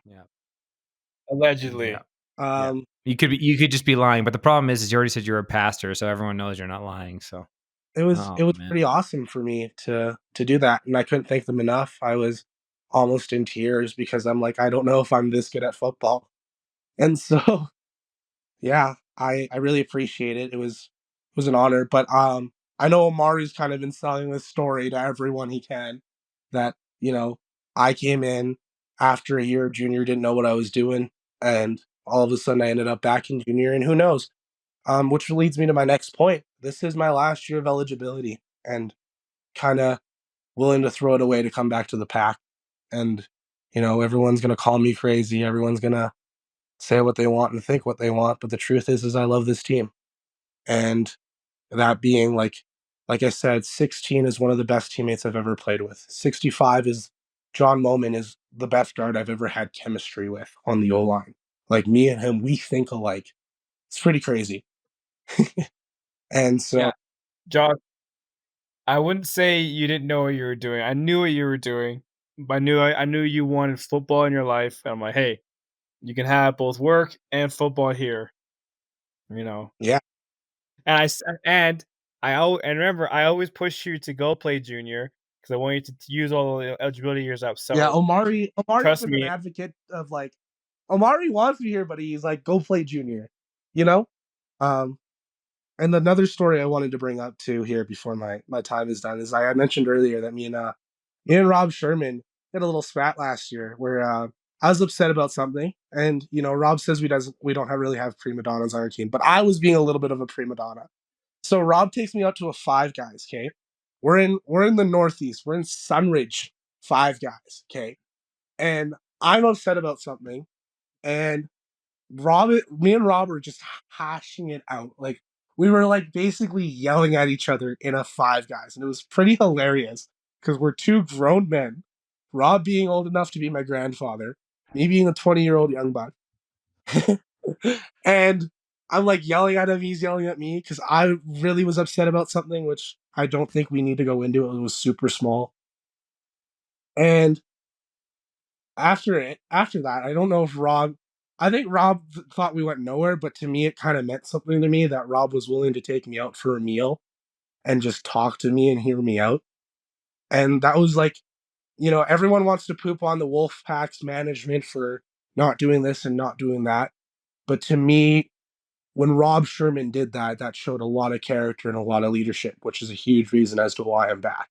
Allegedly. Yeah. Um, You could just be lying, but the problem is you already said you're a pastor, so everyone knows you're not lying. So it was man. pretty awesome for me to do that, and I couldn't thank them enough. I was almost in tears because I'm like, I don't know if I'm this good at football, and so yeah, I really appreciate it. It was an honor, but I know Omari's kind of been selling this story to everyone he can that you know I came in after a year of junior, didn't know what I was doing, and all of a sudden I ended up back in junior, and who knows? Which leads me to my next point. This is my last year of eligibility, and kind of willing to throw it away to come back to the Pack. And you know, everyone's gonna call me crazy. Everyone's gonna say what they want and think what they want. But the truth is I love this team, and that being like I said, 16 is one of the best teammates I've ever played with. 65 is John Moman is the best guard I've ever had chemistry with on the O line. Like me and him, we think alike. It's pretty crazy. And so Yeah, Josh, I wouldn't say you didn't know what you were doing. I knew what you were doing. But I knew you wanted football in your life. And I'm like, hey, you can have both work and football here. You know. yeah, And and remember, I always push you to go play junior because I want you to use all the eligibility years up. yeah. So Omari's trust been an me, advocate of like Omari wants me here, but he's like, go play junior. You know? Um, and another story I wanted to bring up too here before my time is done is I mentioned earlier that me and Rob Sherman had a little spat last year where I was upset about something, and Rob says we don't really have prima donnas on our team, but I was being a little bit of a prima donna. So Rob takes me out to a Five Guys. Okay, we're in the Northeast. We're in Sunridge. Five Guys. Okay, and I'm upset about something, and me and Rob were just hashing it out. Like we were like basically yelling at each other in a Five Guys, and it was pretty hilarious because we're two grown men. Rob being old enough to be my grandfather, me being a 20-year-old young buck, and I'm like yelling at him. He's yelling at me because I really was upset about something, which I don't think we need to go into. It was super small, and after that, I don't know if Rob. I think Rob thought we went nowhere, but to me, it kind of meant something to me that Rob was willing to take me out for a meal and just talk to me and hear me out. And that was like, everyone wants to poop on the Wolfpack's management for not doing this and not doing that. But to me, when Rob Sherman did that, that showed a lot of character and a lot of leadership, which is a huge reason as to why I'm back.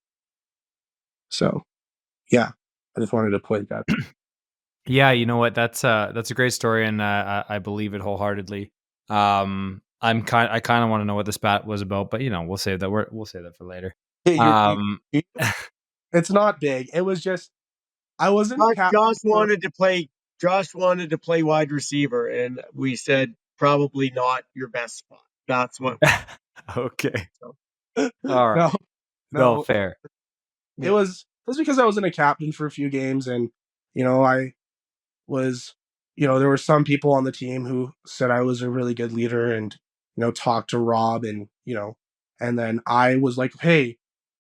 So, yeah, I just wanted to point that. Yeah, you know what? That's a great story, and I believe it wholeheartedly. I kind of want to know what the spat was about, but we'll save that. We'll save that for later. Hey, it's not big. It was just I wasn't Josh wanted to play wide receiver, and we said probably not your best spot. That's what. Okay. So. All right. No, fair. It was because I wasn't a captain for a few games, and I was, there were some people on the team who said I was a really good leader, and talked to Rob, and and then I was like, hey,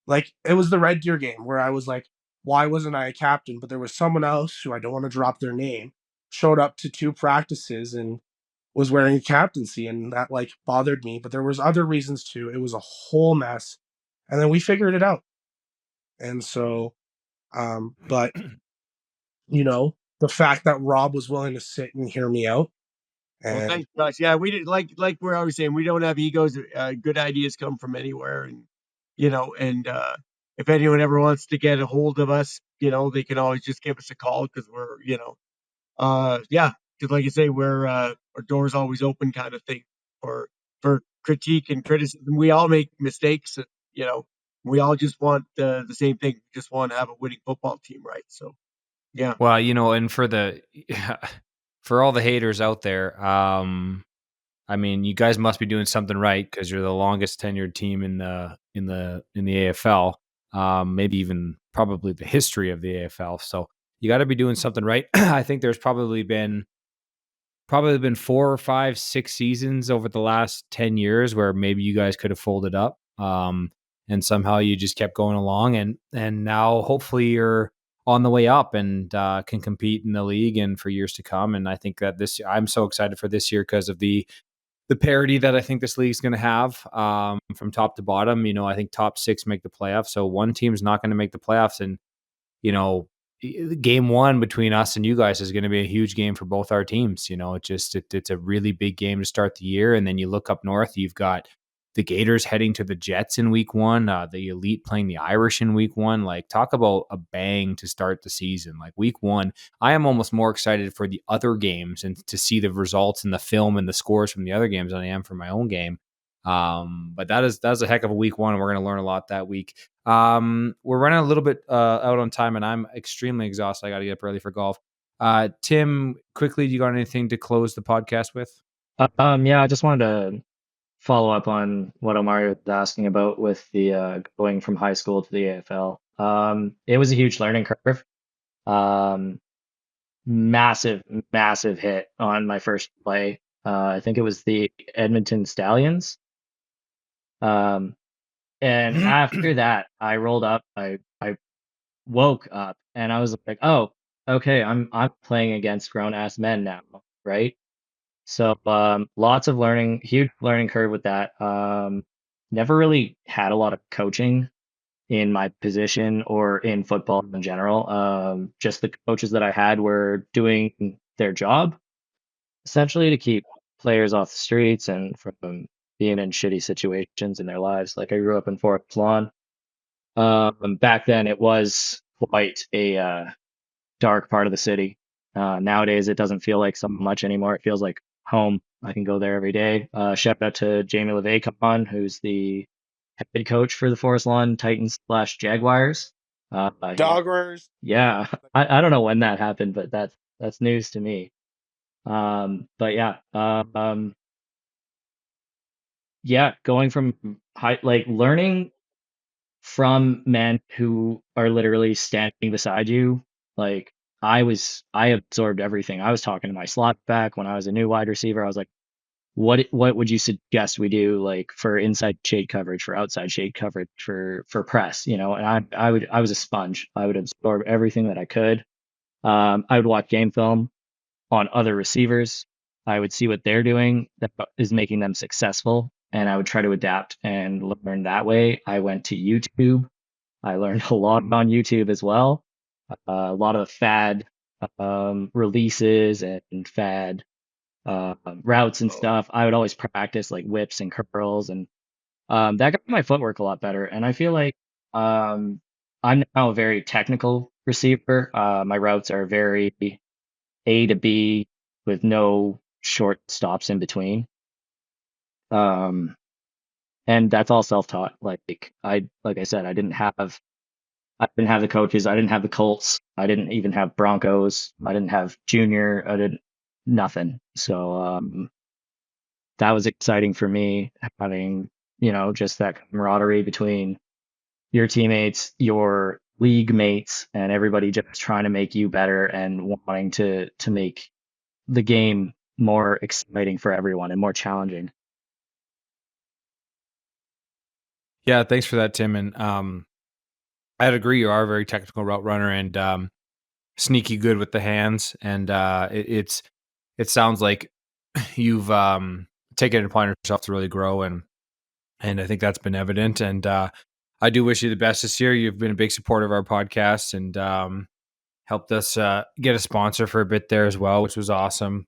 like it was the Red Deer game where I was like, why wasn't I a captain? But there was someone else who I don't want to drop their name showed up to 2 practices and was wearing a captaincy, and that like bothered me. But there was other reasons too. It was a whole mess, and then we figured it out. And so, but the fact that Rob was willing to sit and hear me out. Well, And thanks, Josh. Yeah, we did like we're always saying, we don't have egos. Good ideas come from anywhere, and if anyone ever wants to get a hold of us, they can always just give us a call because we're yeah, because like you say, we're our doors always open, kind of thing for critique and criticism. We all make mistakes, and we all just want the same thing. We just want to have a winning football team, right? So yeah. Well, and for all the haters out there, I mean, you guys must be doing something right because you're the longest tenured team in the AFL, maybe even probably the history of the AFL. So you got to be doing something right. I think there's probably been 4 or 5, 6 seasons over the last 10 years where maybe you guys could have folded up, and somehow you just kept going along, and now hopefully you're on the way up and can compete in the league and for years to come. And I think that I'm so excited for this year because of the parity that I think this league is going to have, from top to bottom. I think top 6 make the playoffs, so one team's not going to make the playoffs, and game 1 between us and you guys is going to be a huge game for both our teams. It's a really big game to start the year, and then you look up north, you've got the Gators heading to the Jets in week 1, the Elite playing the Irish in week 1. Like, talk about a bang to start the season. Like, week 1, I am almost more excited for the other games and to see the results and the film and the scores from the other games than I am for my own game. But that's a heck of a week 1, and we're going to learn a lot that week. We're running a little bit out on time, and I'm extremely exhausted. I got to get up early for golf. Tim, quickly, you got anything to close the podcast with? Yeah, I just wanted to follow up on what Omari was asking about with the going from high school to the AFL. It was a huge learning curve. massive, massive hit on my first play. I think it was the Edmonton Stallions. And after that, I rolled up. I woke up and I was like, oh, okay, I'm playing against grown ass men now, right? So lots of learning, huge learning curve with that. Never really had a lot of coaching in my position or in football in general. Just the coaches that I had were doing their job essentially to keep players off the streets and from being in shitty situations in their lives. Like I grew up in Forest Lawn. Back then it was quite a dark part of the city. Nowadays it doesn't feel like so much anymore. It feels like home. I can go there every day. Shout out to Jamie LeVay, who's the head coach for the Forest Lawn Titans / Jaguars. Doggers. Yeah, I don't know when that happened, but that's news to me. But yeah, yeah, going from like learning from men who are literally standing beside you. Like I absorbed everything. I was talking to my slot back when I was a new wide receiver. I was like, what would you suggest we do, like for inside shade coverage, for outside shade coverage, for press, you know? And I was a sponge. I would absorb everything that I could. I would watch game film on other receivers. I would see what they're doing that is making them successful, and I would try to adapt and learn that way. I went to YouTube. I learned a lot on YouTube as well. A lot of fad releases and fad routes and stuff. I would always practice like whips and curls, and that got my footwork a lot better. And I feel like I'm now a very technical receiver. My routes are very A to B with no short stops in between. And that's all self-taught. Like I said, I didn't have the coaches. I didn't have the Colts. I didn't even have Broncos. I didn't have Junior. I didn't nothing. So that was exciting for me, having, just that camaraderie between your teammates, your league mates, and everybody just trying to make you better and wanting to make the game more exciting for everyone and more challenging. Yeah, thanks for that, Tim. And I'd agree. You are a very technical route runner and sneaky good with the hands. And it sounds like you've taken it upon yourself to really grow, and I think that's been evident. And I do wish you the best this year. You've been a big supporter of our podcast and helped us get a sponsor for a bit there as well, which was awesome.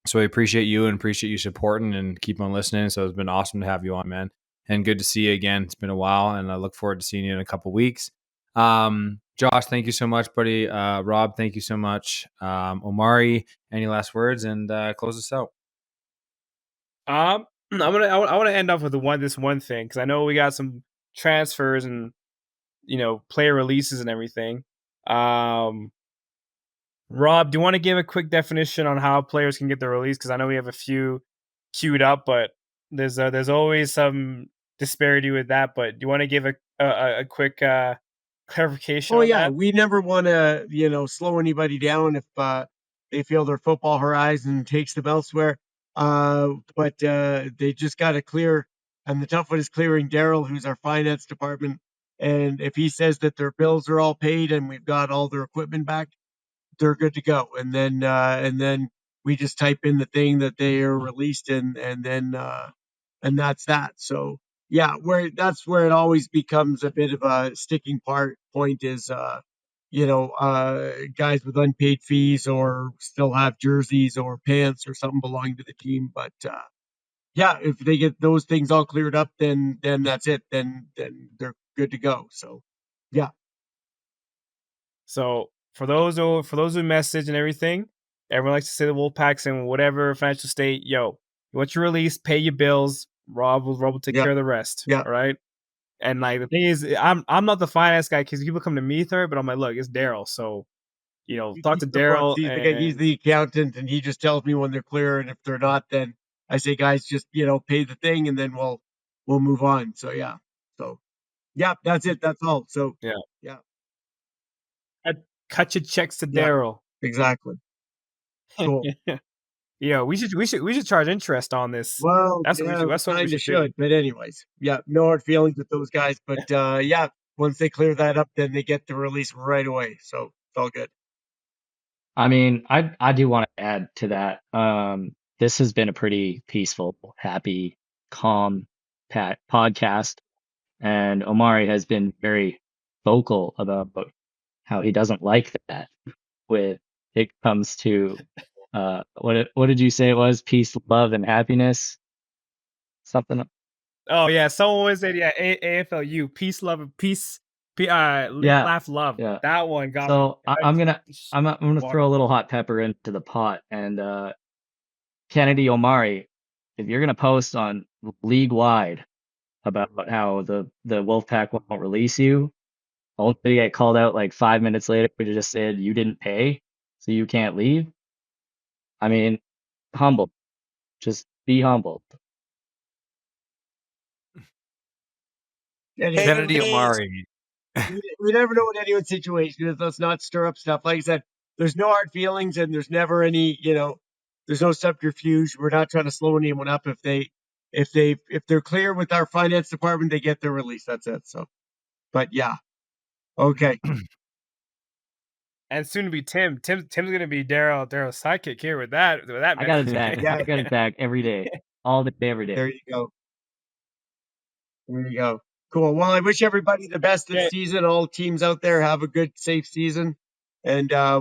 So I appreciate you and appreciate you supporting and keep on listening. So it's been awesome to have you on, man. And good to see you again. It's been a while, and I look forward to seeing you in a couple weeks. Josh, thank you so much, buddy. Rob, thank you so much. Omari, any last words and close us out? I want to end off with this one thing, because I know we got some transfers and player releases and everything. Rob, do you want to give a quick definition on how players can get their release? Because I know we have a few queued up, but there's always some disparity with that. But do you want to give a quick clarification? Oh on yeah, that? we never want to slow anybody down if they feel their football horizon takes them elsewhere. But they just got to clear, and the tough one is clearing Daryl, who's our finance department. And if he says that their bills are all paid and we've got all their equipment back, they're good to go. And then we just type in the thing that they are released in, and that's that. So yeah, that's where it always becomes a bit of a sticking point is guys with unpaid fees or still have jerseys or pants or something belonging to the team. But yeah, if they get those things all cleared up, then that's it. Then they're good to go. So yeah. So for those who message and everything, everyone likes to say the Wolfpack's in whatever financial state. Yo, once you release, pay your bills. Rob will take care of the rest. Yeah. All right. And like the thing is, I'm not the finance guy, because people come to me for it, but I'm like, look, it's Daryl. So talk to Daryl. He's the accountant, and he just tells me when they're clear, and if they're not, then I say, guys, just pay the thing, and then we'll move on. So yeah. So yeah, that's it. That's all. So yeah. Yeah. Cut your checks to Yeah. Daryl. Exactly. Cool. Yeah, we should charge interest on this. Well, That's what we yeah, should. we That's what we kind of should do. should. But anyways, yeah, no hard feelings with those guys. But yeah, once they clear that up, then they get the release right away. So it's all good. I mean, I do want to add to that. This has been a pretty peaceful, happy, calm podcast, and Omari has been very vocal about how he doesn't like that when it comes to what did you say it was? Peace, love, and happiness. Something. Oh yeah, someone always said AFLU, peace, love, and peace. Yeah, Laugh, love. yeah. That one got. So I'm gonna Water. throw a little hot pepper into the pot, and Kennedy Omari, if you're gonna post on league wide about how the Wolfpack won't release you, only to get called out like 5 minutes later, we just said you didn't pay, so you can't leave. I mean, humble. Just be humble. Kennedy Omari. We never know what anyone's situation is. Let's not stir up stuff. Like I said, there's no hard feelings, and there's never any. There's no subterfuge. We're not trying to slow anyone up. If they're clear with our finance department, they get their release. That's it. So, but yeah, okay. And soon to be Tim. Tim's gonna be Daryl's sidekick here with that. I got his back. Yeah. I got his back every day, all the day, every day. There you go. There you go. Cool. Well, I wish everybody the best this season. All teams out there have a good, safe season, and I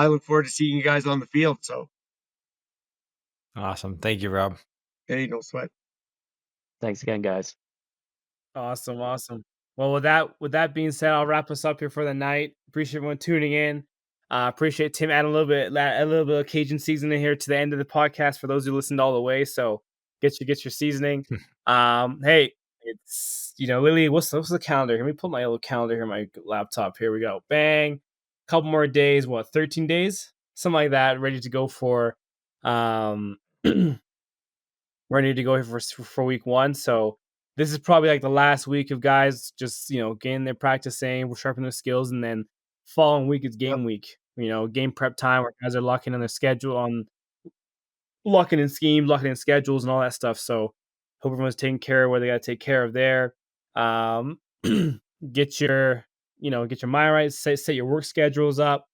look forward to seeing you guys on the field. So, Awesome. Thank you, Rob. hey, no sweat. Thanks again, guys. Awesome. Well, with that being said, I'll wrap us up here for the night. Appreciate everyone tuning in. Appreciate Tim adding a little bit of Cajun seasoning here to the end of the podcast for those who listened all the way. So get your seasoning. Hey, it's Lily. What's the calendar? Let me put my little calendar here on my laptop. Here we go. Bang. Couple more days. 13 days? Something like that. Ready to go for ready to go here for week 1. So this is probably like the last week of guys just, getting their practicing, we're sharpening their skills, and then following week is game week. Game prep time where guys are locking in their schedule locking in schemes, locking in schedules and all that stuff. So hope everyone's taking care of what they got to take care of there. Get your mind right, set your work schedules up,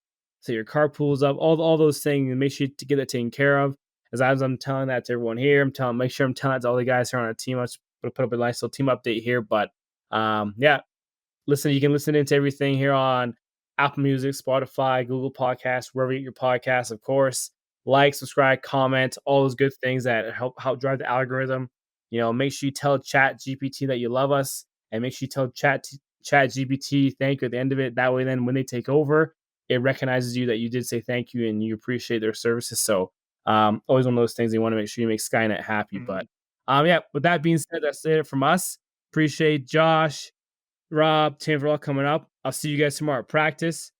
set your carpools up, all those things, and make sure to get that taken care of. As I'm telling that to everyone here, make sure I'm telling that to all the guys who are on our team. I'm just going to put up a nice little team update here. But yeah, you can listen into everything here on Apple Music, Spotify, Google Podcasts, wherever you get your podcasts, of course. Like, subscribe, comment, all those good things that help drive the algorithm. Make sure you tell Chat GPT that you love us, and make sure you tell Chat GPT thank you at the end of it. That way, then when they take over, it recognizes you that you did say thank you and you appreciate their services. So always one of those things you want to make sure you make Skynet happy. But yeah, with that being said, that's it from us. Appreciate Josh, Rob, Tim for all coming up. I'll see you guys tomorrow at practice.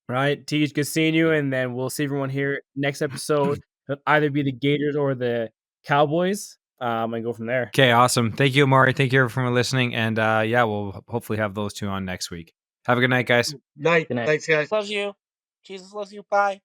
All right, Teach, good seeing you, and then we'll see everyone here next episode. It'll either be the Gators or the Cowboys, and go from there. Okay, awesome. Thank you, Omari. Thank you everyone for listening, and yeah, we'll hopefully have those two on next week. Have a good night, guys. Night. Good night. Thanks, guys. Loves you. Jesus loves you. Bye.